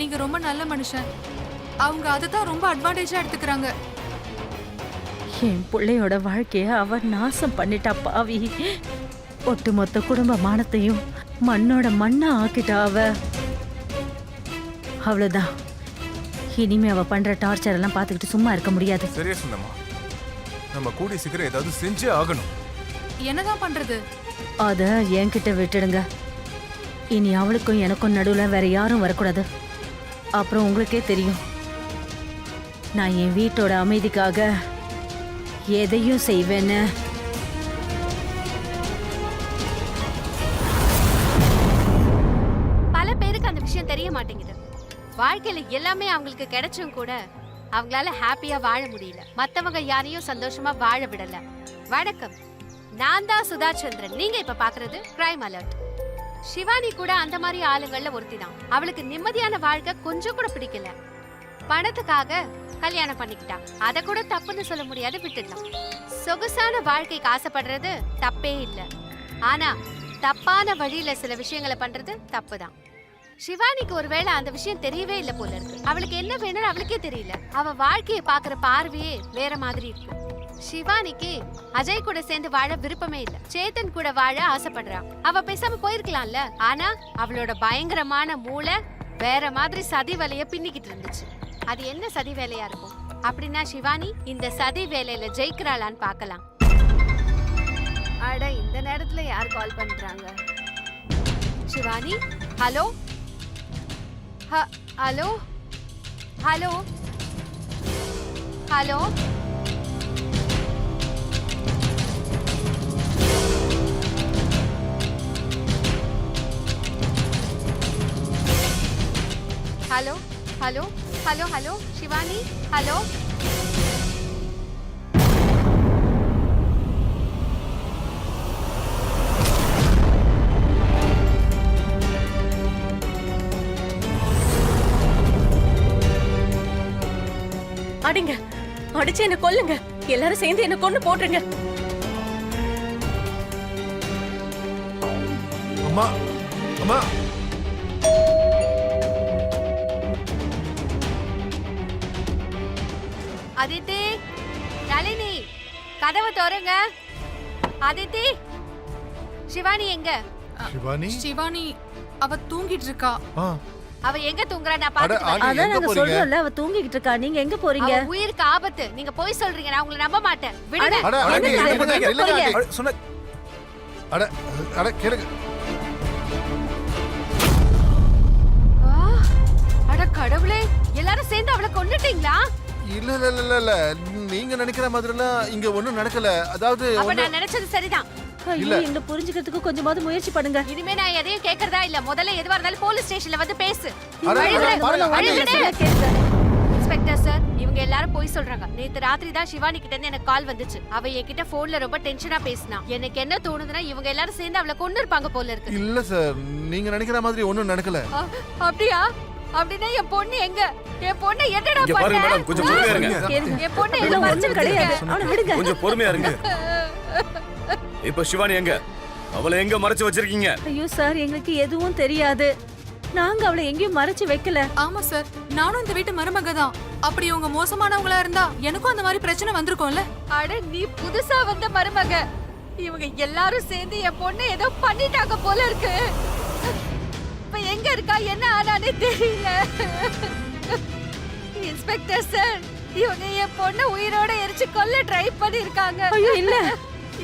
நீங்க ரொம்ப நல்ல மனுஷன். அவங்க அதைத்தான் ரொம்ப அட்வான்டேஜா எடுத்துக்கிறாங்க. என் பிள்ளையோட வாழ்க்கைய அவ நாசம் பண்ணிட்டா பாவி. ஒட்டுமொத்த குடும்ப மானத்தையும் மண்ணோட மண்ணா ஆக்கிட்டா அவ. அவ்வளவுதான். இனிமே அவ பண்ற டார்ச்சர் எல்லாம் பார்த்துக்கிட்டு சும்மா இருக்க முடியாது. சரியா சொன்னம்மா. நம்ம கூடி சீக்கிரம் ஏதாவது செஞ்சே ஆகணும். என்னதான் பண்றது? அத என்கிட்ட விட்டுடுங்க. இனி அவளுக்கும் எனக்கும் நடுவுல வேற யாரும் வரக்கூடாது. அப்புறம் உங்களுக்கே தெரியும், நான் என் வீட்டோட அமைதிக்காக எதையும் செய்வேன்னு. பல பேருக்கு அந்த விஷயம் தெரிய மாட்டேங்குது. வாழ்க்கையில எல்லாமே அவங்களுக்கு கிடைச்சும் கூட அவங்களால ஹாப்பியா வாழ முடியல. மத்தவங்க யாரையும் சந்தோஷமா வாழ விடல. வணக்கம், நான் தான் சுதா சந்திரன். நீங்க இப்ப பாக்குறது கிரைம் அலர்ட். சிவானி கூட அந்த மாதிரி ஆளுங்கள்ல ஒருத்தி தான். அவளுக்கு நிம்மதியான வாழ்க்கை கொஞ்சம் கூட பிடிக்கல. பணத்துக்காக கல்யாணம் பண்ணிக்கிட்டா. அத கூட தப்புன்னு சொல்ல முடியாது, விட்டுடலாம். சொகுசான வாழ்க்கைக்கு ஆசைப்படுறது தப்பே இல்ல. ஆனா தப்பான வழியில சில விஷயங்களை பண்றது தப்புதான். சிவானிக்கு ஒருவேளை அந்த விஷயம் தெரியவே இல்ல போல இருக்கு. அவளுக்கு என்ன வேணும்னு அவளுக்கே தெரியல. அவ வாழ்க்கையை பாக்குற பார்வையே வேற மாதிரி இருக்கு. சிவானிக்கு அஜய் கூட சேர்ந்து வாழ விருப்பமே இல்ல. சேத்தன் கூட வாழ ஆசைப்படுறா. அவ பேசாம போயிருக்கலாம்ல. ஆனா அவளோட பயங்கரமான மூளை வேற மாதிரி சதி வேலைய பின்னிக்கிட்டு இருந்துச்சு. அது என்ன சதி வேலையா இருக்கும்? அப்படின்னா சிவானி இந்த சதி வேலையில ஜெயிக்கிறாளான்னு பார்க்கலாம். அட, இந்த நேரத்துல யார் கால் பண்றாங்க? Shivani, hello hello hello hello hello hello hello hello Shivani, hello. அடிங்க, அடிச்சு என்ன கொல்லுங்க. எல்லாரும் சேர்ந்து என்ன கொன்னு போட்டுருங்க. அம்மா, அம்மா. அதித்தி, நளினி, கதவை திறங்க. அதித்தி, சிவானி எங்க? சிவானி? சிவானி அவ தூங்கிட்டு இருக்கா. ஆ. அவ எங்க தூங்குறா? நான் அட, பாத்துட்டு ஆண்டி, அதான் எங்க நாங்க போறீங்க? சொல்றோம்ல, அவ தூங்கிக்கிட்டு இருக்கா. நீங்க எங்க போறீங்க? அவ உயிருக்கு ஆபத்து. நீங்க போய் சொல்றீங்க, நான் உங்களை நம்ப மாட்டேன். விடுங்க. அட, ஆண்டி, எங்க இல்லைங்க, போறீங்க? இல்லைங்க, ஆண்டி. அட, சொன்ன அட, அட, கேளுங்க. அட கடவுளே, எல்லாரும் சேர்ந்து அவளை கொன்னுட்டீங்களா? இல்ல இல்ல இல்ல இல்ல, இல்ல. நீங்க நினைக்கிற மாதிரிலாம் இங்க ஒண்ணும் நடக்கல. அதாவது அப்ப ஒண்ணு- நான் நினைச்சது சரிதான். இல்ல. ஐயோ, எங்களை புரிஞ்சுக்கிறதுக்கு கொஞ்சமாவது முயற்சி பண்ணுங்க. இனிமே நான் எதையும் கேக்குறதா இல்ல. முதல்ல எதுவா இருந்தாலும் போலீஸ் ஸ்டேஷன்ல வந்து பேசு. அட, வழிவிடு, அட, பாருங்க, வழிவிடு. ஆண்டி. இன்ஸ்பெக்டர் சார், இவங்க எல்லாரும் போய் சொல்றாங்க. நேத்து ராத்திரி தான் சிவானி கிட்ட இருந்து எனக்கு கால் வந்துச்சு. அவ என்கிட்ட போன்ல ரொம்ப டென்ஷனா பேசினா. எனக்கு என்ன தோணுதுன்னா இவங்க எல்லாரும் சேர்ந்து அவளை கொன்னு இருப்பாங்க போல இருக்கு. இல்ல சார், நீங்க நினைக்கிற மாதிரி ஒண்ணும் நடக்கல. அப்படியா? அப்படின்னா என் பொண்ணு எங்க? என் பொண்ணு என்னடா இங்க பாருங்க பண்ண? மேடம், கொஞ்சம் பொறுமையா இருங்க. கேளுங்க. என் பொண்ணு இதுல எங்க ஒண்ணும் கிடையாது. அவனை விடுங்க. கொஞ்சம் பொறுமையா இருங்க. இப்ப சிவானி எங்க? அவளை எங்க மறைச்சு வச்சிருக்கீங்க? ஐயோ சார், எங்களுக்கு எதுவும் தெரியாது. நாங்க அவளை எங்கேயும் மறைச்சு வைக்கல. ஆமா சார், நானும் இந்த வீட்டு மருமக தான். அப்படி உங்க மோசமானவங்களா இருந்தா எனக்கும் அந்த மாதிரி பிரச்சனை வந்திருக்கும்ல. அட, நீ புதுசா வந்த மருமக. இவங்க எல்லாரும் சேர்ந்து என் பொண்ணு ஏதோ பண்ணிட்டாங்க போல இருக்கு. இப்ப எங்க இருக்கா, என்ன ஆனானே தெரியல. இன்ஸ்பெக்டர் சார், இவங்க என் பொண்ணு உயிரோட எரிச்சு கொல்ல ட்ரை பண்ணிருக்காங்க. ஐயோ இல்ல.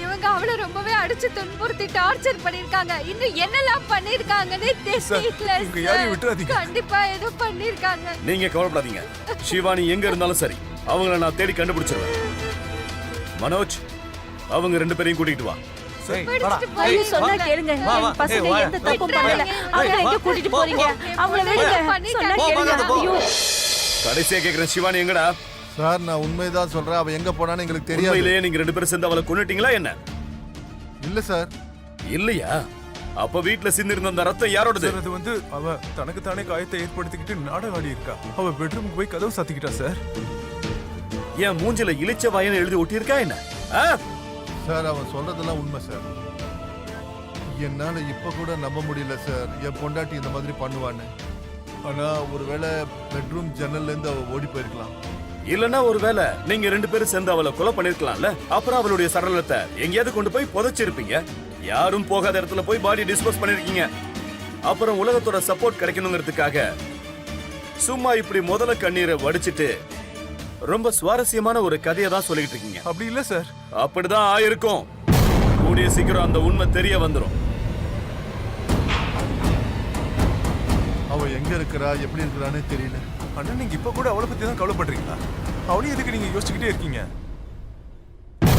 இவங்க அவள ரொம்பவே அடிச்சு துன்புறுத்தி டார்ச்சர் பண்ணிருக்காங்க. இன்னும் என்னெல்லாம் பண்ணிருக்காங்கன்னே தெரியல. இவங்க யாரையும் விட்டுறாதீங்க. கண்டிப்பா ஏதோ பண்ணிருக்காங்க. நீங்க கவலைப்படாதீங்க. சிவானி எங்க இருந்தாலும் சரி, அவங்கள நான் தேடி கண்டுபிடிச்சிருவேன். மனோஜ், அவங்க ரெண்டு பேரையும் கூட்டிட்டு வா. ஐயோ சொன்னா கேளுங்க. என் பசங்க எந்த தப்பும் பண்ணல. அவங்கள எங்க கூட்டிட்டு போறீங்க? அவங்கள விடுங்க. சொன்னா கேளுங்க. ஐயோ. கடைசியா கேக்குறேன், சிவானி எங்கடா? சார், நான் உண்மைதான் சொல்றேன். அவ எங்க போனான்னு எங்களுக்கு தெரியாது. உண்மையிலேயே நீங்க ரெண்டு பேரும் சேர்ந்து அவளை கொன்னுட்டீங்களா என்ன? இல்ல சார். இல்லையா? அப்ப வீட்டுல சிந்திருந்த அந்த ரத்தம் யாரோடது? சார், அது வந்து அவ தனக்கு தானே காயத்தை ஏற்படுத்திக்கிட்டு நாடகம் ஆடி இருக்கா. அவ பெட்ரூமுக்கு போய் கதவு சாத்திக்கிட்டா சார். என் மூஞ்சில இளிச்ச வாயனை எழுதி ஒட்டியிருக்கா என்ன? ஆ? சார், அவன் சொல்றதெல்லாம் உண்மை சார். என்னால இப்ப கூட நம்ப முடியல சார், என் பொண்டாட்டி இந்த மாதிரி பண்ணுவான்னு. ஆனா ஒருவேளை பெட்ரூம் ஜன்னல்ல இருந்து அவ ஓடி போயிருக்கலாம். இல்லன்னா ஒருவேளை நீங்க ரெண்டு பேரும் சேர்ந்து அவளை கொலை பண்ணிருக்கலாம்ல. அப்புறம் அவளுடைய சடலத்தை எங்கேயாவது கொண்டு போய் புதைச்சிருப்பீங்க. யாரும் போகாத இடத்துல போய் பாடி டிஸ்போஸ் பண்ணிருக்கீங்க. அப்புறம் உலகத்தோட சப்போர்ட் கிடைக்கணுங்கிறதுக்காக சும்மா இப்படி முதல்ல கண்ணீரை வடிச்சிட்டு ரொம்ப சுவாரஸ்யமான ஒரு கதையை தான் சொல்லிட்டு இருக்கீங்க. அப்படி இல்ல சார். அப்படிதான் ஆயிருக்கும். கூடிய சீக்கிரம் அந்த உண்மை தெரிய வந்துரும். அவ எங்க இருக்கிறா, எப்படி இருக்கிறான்னு தெரியல. அண்ணா, நீங்க இப்ப கூட அவளை பத்தி தான் கவலைப்படுறீங்களா? அவளையும் எதுக்கு நீங்க யோசிச்சுக்கிட்டே இருக்கீங்க?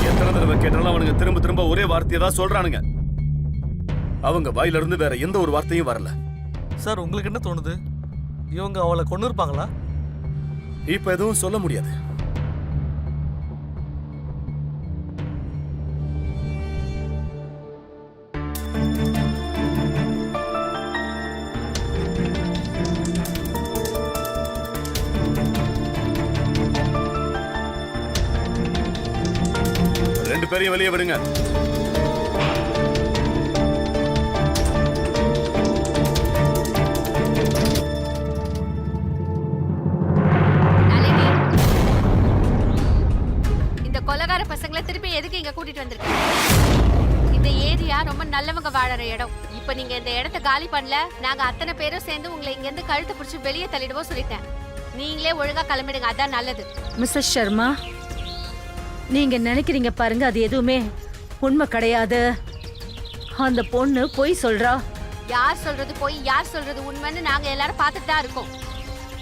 எத்தனை தடவை கேட்டாலும் அவனுங்க திரும்ப திரும்ப ஒரே வார்த்தையை தான் சொல்றானுங்க. அவங்க வாயில இருந்து வேற எந்த ஒரு வார்த்தையும் வரல. சார், உங்களுக்கு என்ன தோணுது? இவங்க அவளை கொண்டு இருப்பாங்களா? இப்ப எதுவும் சொல்ல முடியாது. பேரையும் வெளியே விடுங்க. நளினி, இந்த கொலகார பசங்களை திருப்பி எதுக்கு இங்க கூட்டிட்டு வந்திருக்க? இந்த ஏரியா ரொம்ப நல்லவங்க வாழற இடம். இப்ப நீங்க இந்த இடத்த காலி பண்ணல, நாங்க அத்தனை பேரும் சேர்ந்து உங்களை இங்க இருந்து கழுத்தை பிடிச்சி வெளியே தள்ளிடுவோம் சொல்லிட்டேன். நீங்களே ஒழுங்கா கிளம்பிடுங்க, அதான் நல்லது. மிஸ்ஸஸ் சர்மா, நீங்க நினைக்கிறீங்க பாருங்க, அது எதுவுமே உண்மை கிடையாது. அந்த பொண்ணு பொய் சொல்றா. யார் சொல்றது போய் யார் சொல்றது உண்மைன்னு நாங்க எல்லாரும் பார்த்துட்டு தான் இருக்கோம்.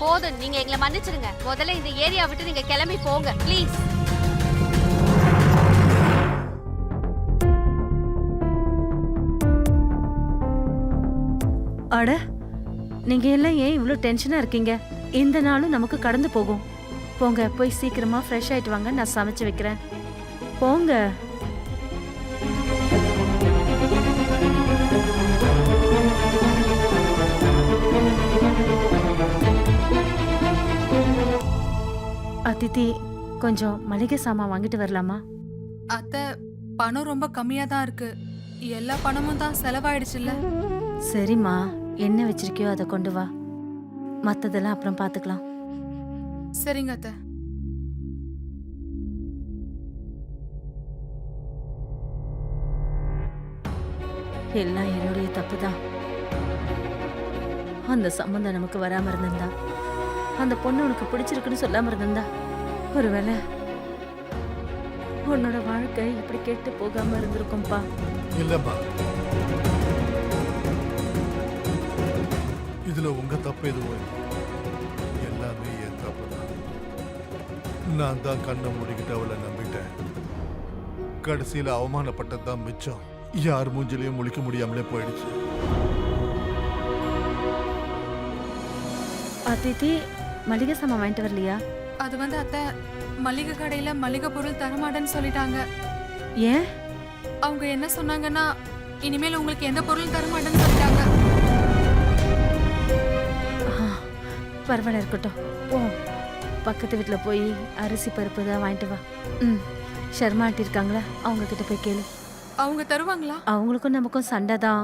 போதும், நீங்க எங்களை மன்னிச்சிடுங்க. முதல்ல இந்த ஏரியா விட்டு நீங்க கிளம்பி போங்க ப்ளீஸ். அட, நீங்க எல்லாம் ஏன் இவ்ளோ டென்ஷனா இருக்கீங்க? இந்த நாளும் நமக்கு கடந்து போகும். போங்க, போய் சீக்கிரமா ஃப்ரெஷ் ஆயிட்டு வாங்க, நான் சமைச்சு வைக்கிறேன். போங்க. அதித்தி, கொஞ்சம் மளிகை சாமான் வாங்கிட்டு வரலாமா? அத்தை, பணம் ரொம்ப கம்மியா தான் இருக்கு. எல்லா பணமும் தான் செலவாயிடுச்சுல்ல. சரிம்மா, என்ன வச்சிருக்கியோ அதை கொண்டு வா. மத்ததெல்லாம் அப்புறம் பாத்துக்கலாம். சரிங்க அத்தை. எல்லாம் என்னுடைய தப்பு தான். அந்த சம்பந்தம் நமக்கு வராம இருந்திருந்தா, அந்த பொண்ணு உனக்கு பிடிச்சிருக்குன்னு சொல்லாம இருந்திருந்தா, ஒருவேளை உன்னோட வாழ்க்கை இப்படி கெட்டு போகாம இருந்திருக்கும்பா. இல்லம்மா, இதுல உங்க தப்பு எதுவும் இல்லை. எல்லாமே என் தப்பு தான். நான் தான் கண்ணை மூடிக்கிட்டு அவளை நம்பிட்டேன். கடைசியில அவமானப்பட்டது தான் மிச்சம். யார் மூஞ்சிலையும் முழிக்க முடியாமலே போயிடுச்சு. அதித்தி, மளிகை சாமான் வாங்கிட்டு வரலையா? அது வந்து அத்தை, மளிகை கடையில மளிகை பொருள் தரமாட்டேன்னு சொல்லிட்டாங்க. ஏன்? அவங்க என்ன சொன்னாங்கன்னா, இனிமேல் உங்களுக்கு எந்த பொருளும் தரமாட்டேன்னு சொல்லிட்டாங்க. பரவாயில்ல, இருக்கட்டும். போ, பக்கத்து வீட்டில் போய் அரிசி பருப்பு தான் வாங்கிட்டு வா. ம், ஷர்மா ஆண்டி இருக்காங்களா, அவங்க கிட்ட போய் கேளு. அவங்க தருவாங்களா? அவங்களுக்கும் நமக்கும் சண்டை தான்.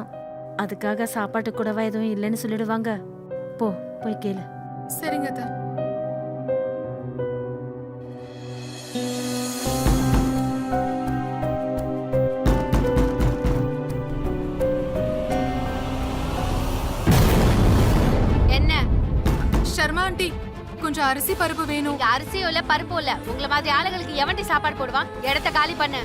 அதுக்காக சாப்பாட்டு கூடவா எதுவும் இல்லைன்னு சொல்லிடுவாங்க. போ, போய் கேளு. சரிங்க அத்தை. என்ன ஷர்மா ஆண்டி, கொஞ்சம் அரிசி பருப்பு வேணும். இங்க அரிசியும் இல்ல பருப்பும் இல்ல. உங்களை மாதிரி ஆளுங்களுக்கு எவன்டி சாப்பாடு போடுவான்? இடத்த காலி பண்ணு.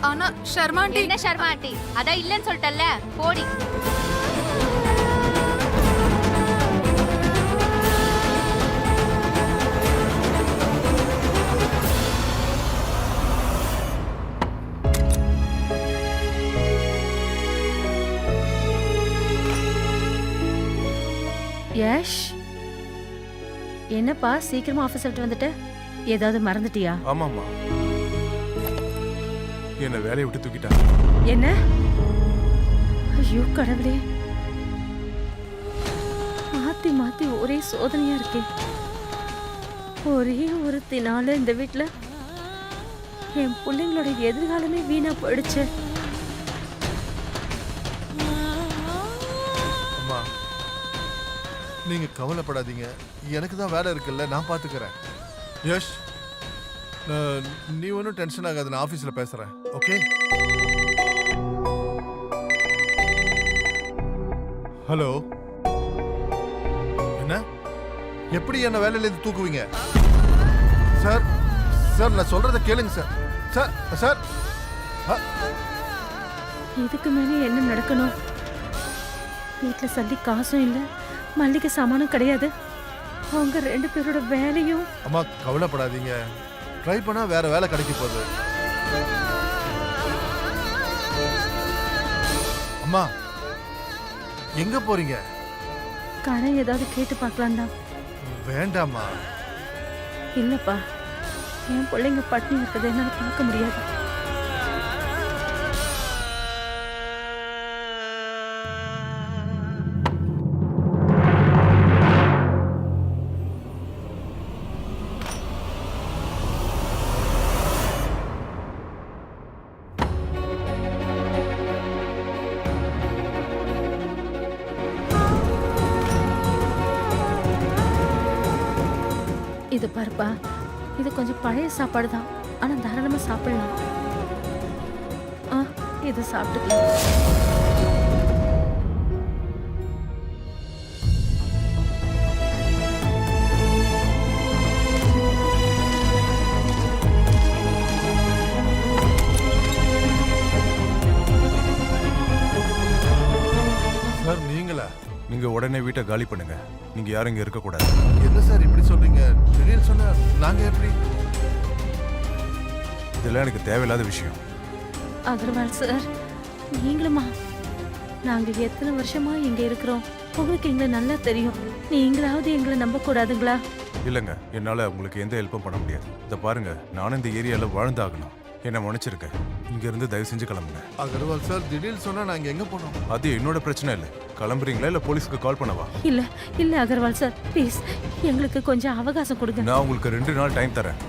ஆனா ஷர்மா ஆண்டி. என்ன ஷர்மா ஆண்டி? அதான் இல்லன்னு சொல்லிட்டல்ல, போடி. யஷ், என்னப்பா சீக்கிரமா ஆபீஸ் விட்டு வந்துட்ட? ஏதாவது மறந்துட்டியா? ஆமாம்மா, என்ன வேலையை விட்டு தூக்கிட்டாங்க. என்ன? ஐயோ கடவுளே, மாத்தி மாத்தி ஒரே சோதனையா இருக்கே. ஒரே ஒருத்தினால இந்த வீட்டுல என் பிள்ளைங்களோட எதிர்காலமே வீணா போயிடுச்சு. அம்மா, நீங்க கவலைப்படாதீங்க. எனக்கு தான் வேலை இருக்குல்ல, நான் பாத்துக்கிறேன். யஷ், நீ ஒன்றும் டென்ஷன் ஆகாது. நான் ஆஃபீஸில் பேசுறேன். ஓகே? ஹலோ, என்ன? எப்படி என்ன வேலையிலேருந்து தூக்குவீங்க? சார், சார், நான் சொல்றத கேளுங்க சார். சார், சார், இதுக்கு மேலே என்ன நடக்கணும்? வீட்டுல சல்லி காசும் இல்ல, மல்லிகை சாமானும் கிடையாது. அவங்க ரெண்டு பேரோட வேலையும். அம்மா கவலைப்படாதீங்க. ட்ரை பண்ணா வேற வேலை கிடைக்க போகுது. அம்மா, எங்க போறீங்க? கடை ஏதாவது கேட்டு பார்க்கலாம் தான். வேண்டாம்மா. இல்லப்பா, என் பிள்ளைங்க பட்டினி இருக்கிறத என்னால பார்க்க முடியாது. இது பாருப்பா, இது கொஞ்சம் பழைய சாப்பாடு தான், ஆனா தாராளமா சாப்பிடலாம். இது சாப்பிட்டுக்கலாம். சார் நீங்களா? நீங்க உடனே வீட்டை காலி பண்ணுங்க. நீங்க யாரும் இங்க இருக்க கூடாது. என்ன சார் இப்படி சொல்றீங்க? திடீர்னு சொன்னா நாங்க எப்படி? இதெல்லாம் எனக்கு தேவையில்லாத விஷயம். அகர்வால் சார், நீங்களுமா? நாங்க எத்தனை வருஷமா இங்க இருக்கிறோம், உங்களுக்கு எங்களை நல்லா தெரியும். நீங்களாவது எங்களை நம்ப கூடாதுங்களா? இல்லைங்க, என்னால உங்களுக்கு எந்த ஹெல்ப்பும் பண்ண முடியாது. இதை பாருங்க, நானும் இந்த ஏரியால வாழ்ந்தாகணும். என்ன மன்னிச்சிருக்க. இங்க இருந்து தயவு செஞ்சு கிளம்புங்க. அகர்வால் சார், திடீர்னு சொன்னா நாங்க எங்க போனோம்? அது என்னோட பிரச்சனை இல்லை. கிளம்புறீங்களா இல்ல போலீஸ்க்கு கால் பண்ணவா? இல்ல இல்ல அகர்வால் சார், ப்ளீஸ் எங்களுக்கு கொஞ்சம் அவகாசம் கொடுங்க. நான் உங்களுக்கு 2 நாள் டைம் தரேன்.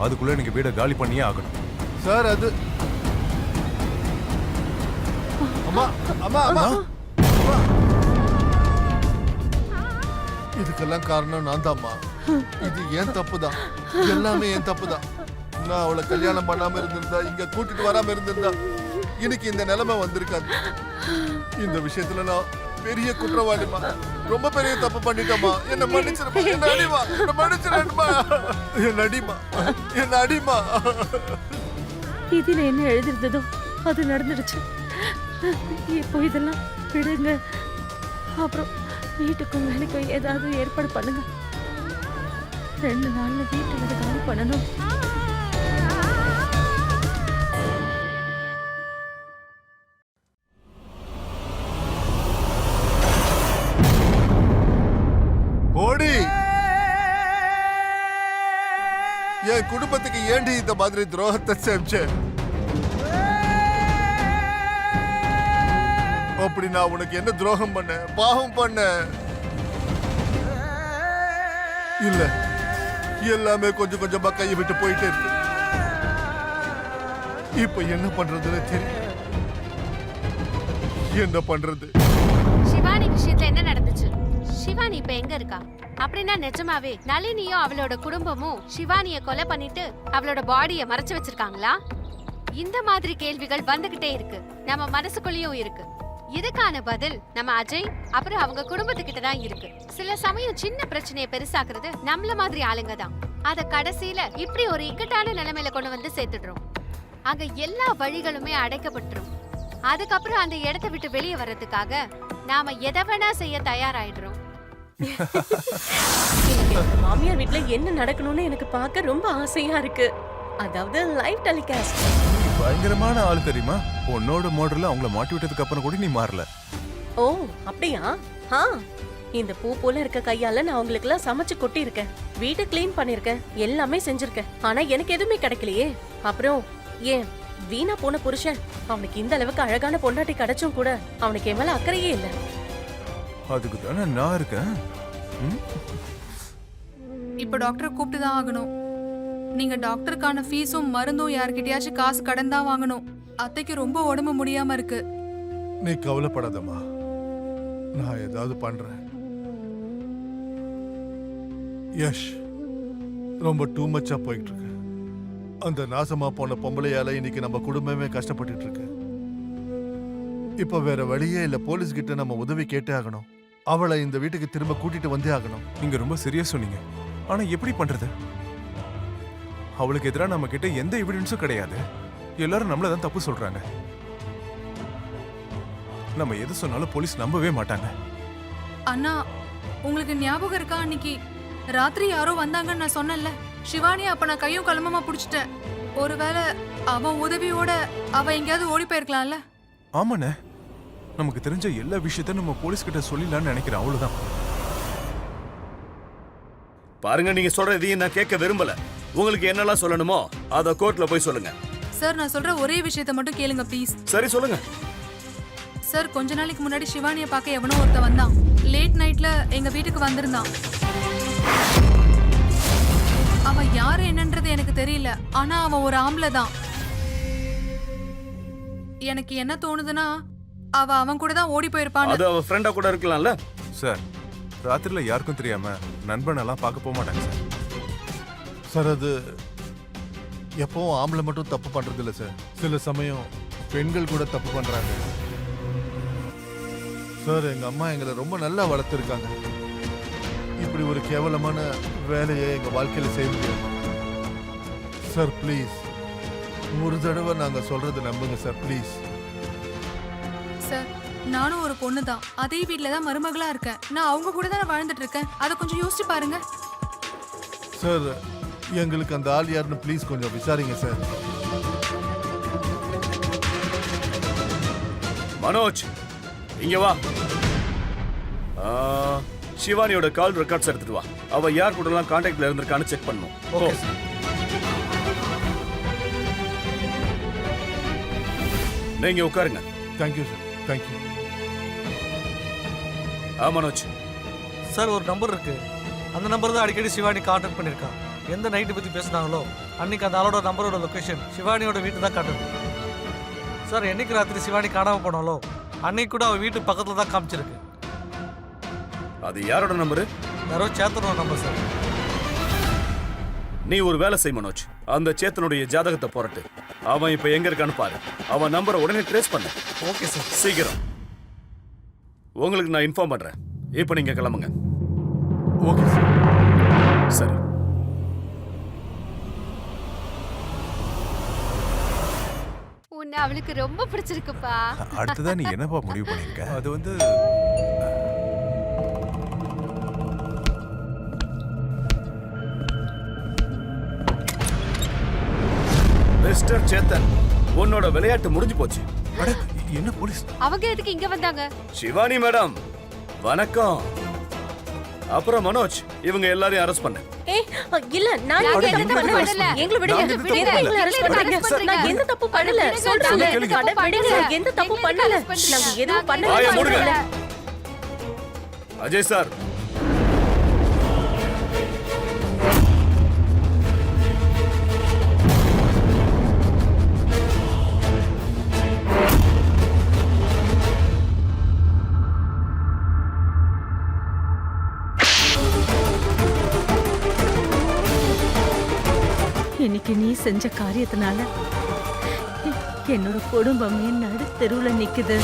அதுக்குள்ள நீங்க வீடை காலி பண்ணியே ஆகணும். சார் அது அம்மா அம்மா அம்மா அம்மா. இதுக்கெல்லாம் காரணம் நான் தான்மா. இது ஏன் தப்பு தான், எல்லாமே என் தப்பு தான். நான் அவளை கல்யாணம் பண்ணாம இருந்திருந்தா, இங்க கூட்டிட்டு வராம இருந்திருந்தா இன்னைக்கு இந்த நிலைமை வந்திருக்காது. இந்த விஷயத்துல நான் பெரிய குற்றவாளிமா, ரொம்ப பெரிய தப்பு பண்ணிட்டேமா. என்ன மன்னிச்சிருமா, என்ன அடிமா, என்ன மன்னிச்சிருமா, என்ன அடிமா, என்ன அடிமா. இதுல என்ன எழுதிருந்ததோ அது நடந்துடுச்சு. இப்போ இதெல்லாம் விடுங்க. அப்புறம் வீட்டுக்கும் வேலைக்கும் ஏதாவது ஏற்பாடு பண்ணுங்க. 2 நாள்ல வீட்டை வந்து காலி பண்ணணும். ஓடி என் குடும்பத்துக்கு ஏண்டி இந்த மாதிரி துரோகத்தை செஞ்ச? அப்படி நான் உனக்கு என்ன துரோகம் பண்ண, பாவம் பண்ண? இல்ல, எல்லாமே கொஞ்சம் கொஞ்சமா கையை விட்டு போயிட்டே இருக்கு. இப்ப என்ன பண்றதுன்னு தெரியல. என்ன பண்றது? சிவானி விஷயத்துல என்ன நடந்துச்சு? சிவானி இப்ப எங்க இருக்கா? அப்படின்னா நிஜமாவே நளினியும் அவளோட குடும்பமும் சிவானிய கொலை பண்ணிட்டு அவளோட பாடிய மறைச்சு வச்சிருக்காங்களா? இந்த மாதிரி கேள்விகள் வந்துகிட்டே இருக்கு, நம்ம மனசுக்குள்ளேயும் இருக்கு. இதுக்கான பதில் நம்ம அஜய் அப்புறம் அவங்க குடும்பத்துக்கிட்ட தான் இருக்கு. சில சமயம் சின்ன பிரச்சனையை பெருசாக்குறது நம்மள மாதிரி ஆளுங்க தான். அத கடைசியில இப்படி ஒரு இக்கட்டான நிலைமையில கொண்டு வந்து சேர்த்துடுறோம். அங்க எல்லா வழிகளுமே அடைக்கப்பட்டுரும். அதுக்கப்புறம் அந்த இடத்தை விட்டு வெளியே வர்றதுக்காக நாம எதை வேணா செய்ய தயாராயிடுறோம். எனக்கு மாமியார் வீட்ல என்ன நடக்கணும்னு எனக்கு பார்க்க ரொம்ப ஆசையா இருக்கு. அதாவது லைவ் டெலிகாஸ்ட். பயங்கரமான ஆளு தெரியுமா? உன்னோட மோடர்ல அவங்கள மாட்டி விட்டதுக்கு அப்புறம் கூட நீ மாறல. ஓ அப்படியா? இந்த பூ போல இருக்க கையால நான் உங்களுக்கு எல்லாம் சமைச்சு கொட்டி இருக்கேன், வீட்டை கிளீன் பண்ணிருக்கேன், எல்லாமே செஞ்சிருக்கேன். ஆனா எனக்கு எதுவுமே கிடைக்கலையே. அப்புறம் ஏன் வீணா போன புருஷன், அவனுக்கு இந்த அளவுக்கு அழகான பொண்டாட்டி கிடைச்சும் கூட அவனுக்கு என் மேல அக்கறையே இல்ல. அதுக்கு தானே நான் இருக்கேன். இப்ப டாக்டரை கூப்பிட்டு தான் ஆகணும். நீங்க டாக்டருக்கான ஃபீஸும் மருந்தும் யார்கிட்டயாச்சும் காசு கடன் தான் வாங்கணும். அத்தைக்கு ரொம்ப உடம்பு முடியாம இருக்கு. நீ கவலைப்படாதம்மா, நான் ஏதாவது பண்றேன். யஷ் ரொம்ப டூ மச்சா போயிட்டு இருக்கு. அந்த நாசமா போன பொம்பளையால இன்னைக்கு நம்ம குடும்பமே கஷ்டப்பட்டுட்டு இருக்கு. இப்ப வேற வழியே இல்ல, போலீஸ் கிட்ட நம்ம உதவி கேட்டே ஆகணும். அவளை இந்த வீட்டுக்கு திரும்ப கூட்டிட்டு வந்தே ஆகணும். நீங்க ரொம்ப சரியா சொன்னீங்க. ஆனா எப்படி பண்றது? அவளுக்கு எதிராக நம்ம கிட்ட எந்த எவிடன்ஸும் கிடையாது. எல்லாரும் நம்மள தான் தப்பு சொல்றாங்க. நம்ம எது சொன்னாலும் போலீஸ் நம்பவே மாட்டாங்க. அண்ணா, உங்களுக்கு ஞாபகம் இருக்கா அன்னைக்கு ராத்திரி யாரோ வந்தாங்கன்னு நான் சொன்னேன்ல? சிவானி அப்ப நான் கையும் கலமமா புடிச்சிட்டேன். ஒருவேளை அவன் உதவியோட அவ எங்கேயாவது ஓடி போயிருக்கலாம்ல? ஆமாண்ணே, நமக்கு தெரிஞ்ச எல்லா விஷயத்தையும் நம்ம போலீஸ் கிட்ட சொல்லிடலாம்னு நினைக்கிறேன். அவ்வளவுதான். பாருங்க, நீங்க சொல்றதையும் நான் கேட்க விரும்பல. உங்களுக்கு என்னெல்லாம் சொல்லணுமோ அத கோர்ட்ல போய் சொல்லுங்க. சார், நான் சொல்ற ஒரே விஷயத்தை மட்டும் கேளுங்க ப்ளீஸ். சரி சொல்லுங்க. சார், கொஞ்ச நாளைக்கு முன்னாடி சிவானியை பார்க்க எவனோ ஒருத்த வந்தான். லேட் நைட்ல எங்க வீட்டுக்கு வந்திருந்தான். அவன் யாரு என்னன்றது எனக்கு தெரியல, ஆனா அவன் ஒரு ஆம்பளை தான். எனக்கு என்ன தோணுதுன்னா அவன் கூட தான் ஓடி போயிருப்பான். அது அவ ஃப்ரெண்டா கூட இருக்கலாம்ல. சார், ராத்திரில யாருக்கும் தெரியாம நண்பன் எல்லாம் பார்க்க போக மாட்டாங்க சார். சார் அது எப்பவும் ஆம்பளை மட்டும் தப்பு பண்றது இல்ல சார், சில சமயம் பெண்கள் கூட தப்பு பண்றாங்க சார். எங்க அம்மா எங்களை ரொம்ப நல்லா வளர்த்துருக்காங்க. இப்படி ஒரு கேவலமான வேலையை எங்க வாழ்க்கையில செய்ய முடியாது சார். ப்ளீஸ் ஒரு தடவை நாங்க சொல்றது நம்புங்க சார், ப்ளீஸ். சார் நானும் ஒரு பொண்ணு தான், அதே வீட்ல தான் மருமகளா இருக்கேன். நான் அவங்க கூட தான் வாழ்ந்துட்டு இருக்கேன். அதை கொஞ்சம் யோசிச்சு பாருங்க சார். எங்களுக்கு அந்த ஆள் யாருன்னு ப்ளீஸ் கொஞ்சம் விசாரிங்க சார். மனோஜ் இங்க வா. சிவானியோட கால் ரெக்கார்ட்ஸ் எடுத்துட்டு வா. அவ யார் கூட எல்லாம் கான்டாக்ட்ல இருந்திருக்கான்னு செக் பண்ணும். Okay sir. நீங்க உட்காருங்க. Thank you sir, thank you. Manoj sir ஒரு நம்பர் இருக்கு. அந்த நம்பர் தான் அடிக்கடி சிவானி கான்டாக்ட் பண்ணியிருக்கான். எந்த நைட்டு பற்றி பேசுனாங்களோ அன்னைக்கு அந்த ஆளோட நம்பரோட லொக்கேஷன் சிவானியோட வீட்டு தான் காட்டுது. சார் என்னைக்கு ராத்திரி சிவானி காணாமல் போனாலோ அன்னைக்கு கூட அவள் வீட்டு பக்கத்தில் தான் காமிச்சிருக்கு. அது யாரோட நம்பரு? யாரோ சேத்தனோட நம்பர் சார். நீ ஒரு வேலை செய் மனோஜ், அந்த சேத்தனுடைய ஜாதகத்தை போறட்டு. அவன் இப்ப எங்க இருக்கான்னு பாரு. அவன் நம்பரை உடனே ட்ரேஸ் பண்ணு. Okay sir. சீக்கிரம். உங்களுக்கு நான் இன்ஃபார்ம் பண்றேன். இப்ப நீங்க கிளம்புங்க. Okay sir. சரி. உன்னை அவளுக்கு ரொம்ப பிடிச்சிருக்குப்பா. அடுத்ததான் நீ என்னப்பா முடிவு பண்ணிருக்க? அது வந்து மிஸ்டர் சேத்தன், உன்னோட விளையாட்டு முடிஞ்சு போச்சு. அட, என்ன போலீஸ்? அவங்க எதுக்கு இங்க வந்தாங்க? சிவானி மேடம் வணக்கம். அப்புறம் மனோஜ், இவங்க எல்லாரையும் அரெஸ்ட் பண்ணு. இல்ல நான் நாங்க எந்த எந்த தப்பு தப்பு பண்ணல. பண்ணல. எங்களை விடுங்க. நாங்க எந்த தப்பு எங்களை பண்ணல. arrest பண்றீங்க. நான் எந்த தப்பு பண்ணல. சொல்றேன். விடுங்க. எந்த தப்பு பண்ணல. நாங்க எதுவும் வாயை மூடுங்க. பண்ணல. அஜய் சார், இன்னைக்கு நீ செஞ்ச காரியத்தினால என்னோட குடும்பமே நடு தெருவுல நிக்குது.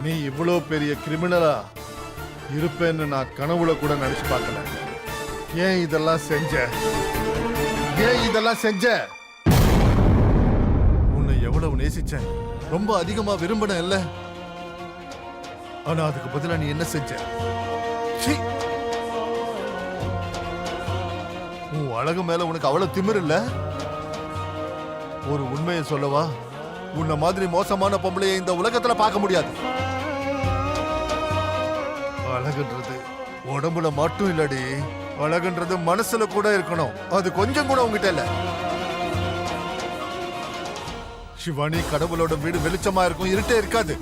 நீ இவ்வளோ பெரிய கிரிமினலா இருப்பேன்னு நான் கனவுல கூட நினைச்சு பார்க்கல. ஏன் இதெல்லாம் செஞ்ச? ஏன் இதெல்லாம் செஞ்ச? உன்னை எவ்வளவு நேசிச்சேன், ரொம்ப அதிகமா விரும்பின இல்ல. ஆனா அதுக்கு பதிலா நீ என்ன செஞ்ச? சீ! உன் அழகு மேல உனக்கு அவ்வளவு திமிரு இல்ல. ஒரு உண்மையை சொல்லவா, உன்ன மாதிரி மோசமான பொம்பளையை இந்த உலகத்துல பார்க்க முடியாது. அழகுன்றது உடம்புல மட்டும் இல்லடி, அழகுன்றது மனசுல கூட இருக்கணும். அது கொஞ்சம் கூட உங்ககிட்ட இல்ல. சிவானி, கடவுளோட வீடு வெளிச்சமா இருக்கும், இருட்டே இருக்காது.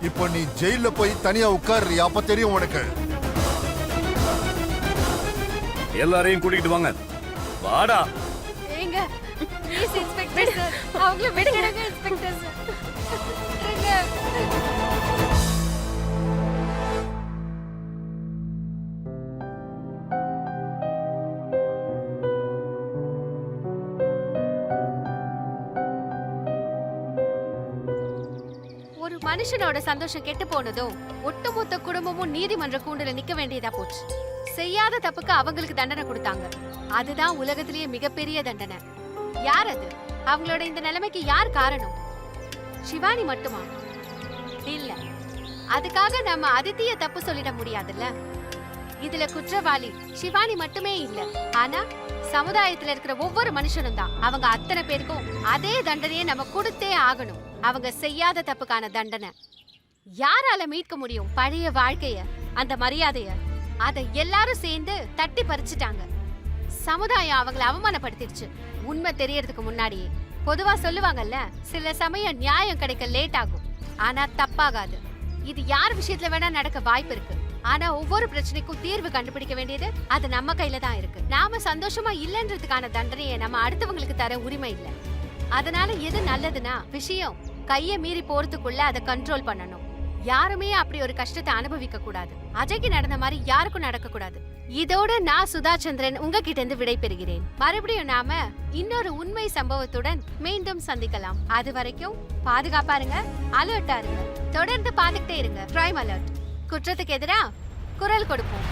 இப்போ நீ ஜெயில போய் தனியா உட்கார்றியா, அப்ப தெரியும் உனக்கு. எல்லாரையும் கூட்டிட்டு வாங்க. வாடா. ஏங்க ப்ளீஸ் இன்ஸ்பெக்டர் சார், அவங்கள விடுங்க இன்ஸ்பெக்டர் சார். விடுங்க. ஒரு மனுஷனோட சந்தோஷம் கெட்டு போனதும் ஒட்டுமொத்த குடும்பமும் நீதிமன்ற கூண்டுல நிக்க வேண்டியதா போச்சு. செய்யாத தப்புக்கு அவங்களுக்கு தண்டனை கொடுத்தாங்க. அதுதான் உலகத்திலேயே மிகப்பெரிய தண்டனை. யார் அது? அவங்களோட இந்த நிலைமைக்கு யார் காரணம்? சிவானி மட்டுமா? இல்ல, அதுக்காக நம்ம அதித்திய தப்பு சொல்லிட முடியாதுல்ல. இதுல குற்றவாளி சிவானி மட்டுமே இல்ல, ஆனா சமுதாயத்துல இருக்கிற ஒவ்வொரு மனுஷனும் தான். அவங்க அத்தனை பேருக்கும் அதே தண்டனையை நம்ம கொடுத்தே ஆகணும். அவங்க செய்யாத தப்புக்கான தண்டனை. யாரால மீட்க முடியும் பழைய வாழ்க்கைய, அந்த மரியாதைய? அதை எல்லாரும் சேர்ந்து தட்டி பறிச்சுட்டாங்க. சமுதாயம் அவங்கள அவமானப்படுத்திடுச்சு. உண்மை தெரியறதுக்கு முன்னாடியே. பொதுவா சொல்லுவாங்கல்ல, சில சமயம் நியாயம் கிடைக்க லேட் ஆகும், ஆனா தப்பாகாது. இது யார் விஷயத்துல வேணா நடக்க வாய்ப்பு இருக்கு. ஆனா ஒவ்வொரு பிரச்சனைக்கும் தீர்வு கண்டுபிடிக்க வேண்டியது அது நம்ம கையில தான் இருக்கு. நாம சந்தோஷமா இல்லன்றதுக்கான தண்டனையை நம்ம அடுத்தவங்களுக்கு தர உரிமை இல்ல. அதனால எது நல்லதுன்னா விஷயம் கைய மீறி போறதுக்குள்ள அதை கண்ட்ரோல் பண்ணணும். யாருமே அப்படி ஒரு கஷ்டத்தை அனுபவிக்க கூடாது. அஜய்க்கு நடந்த மாதிரி யாருக்கும் நடக்க கூடாது. இதோட நான் சுதா சந்திரன் உங்ககிட்ட இருந்து விடை பெறுகிறேன். மறுபடியும் நாம இன்னொரு உண்மை சம்பவத்துடன் மீண்டும் சந்திக்கலாம். அது வரைக்கும் பாதுகாப்பா இருங்க, அலர்ட்டா இருங்க. தொடர்ந்து பார்த்துக்கிட்டே இருங்க. Crime alert. குற்றத்துக்கு எதிரா குரல் கொடுப்போம்.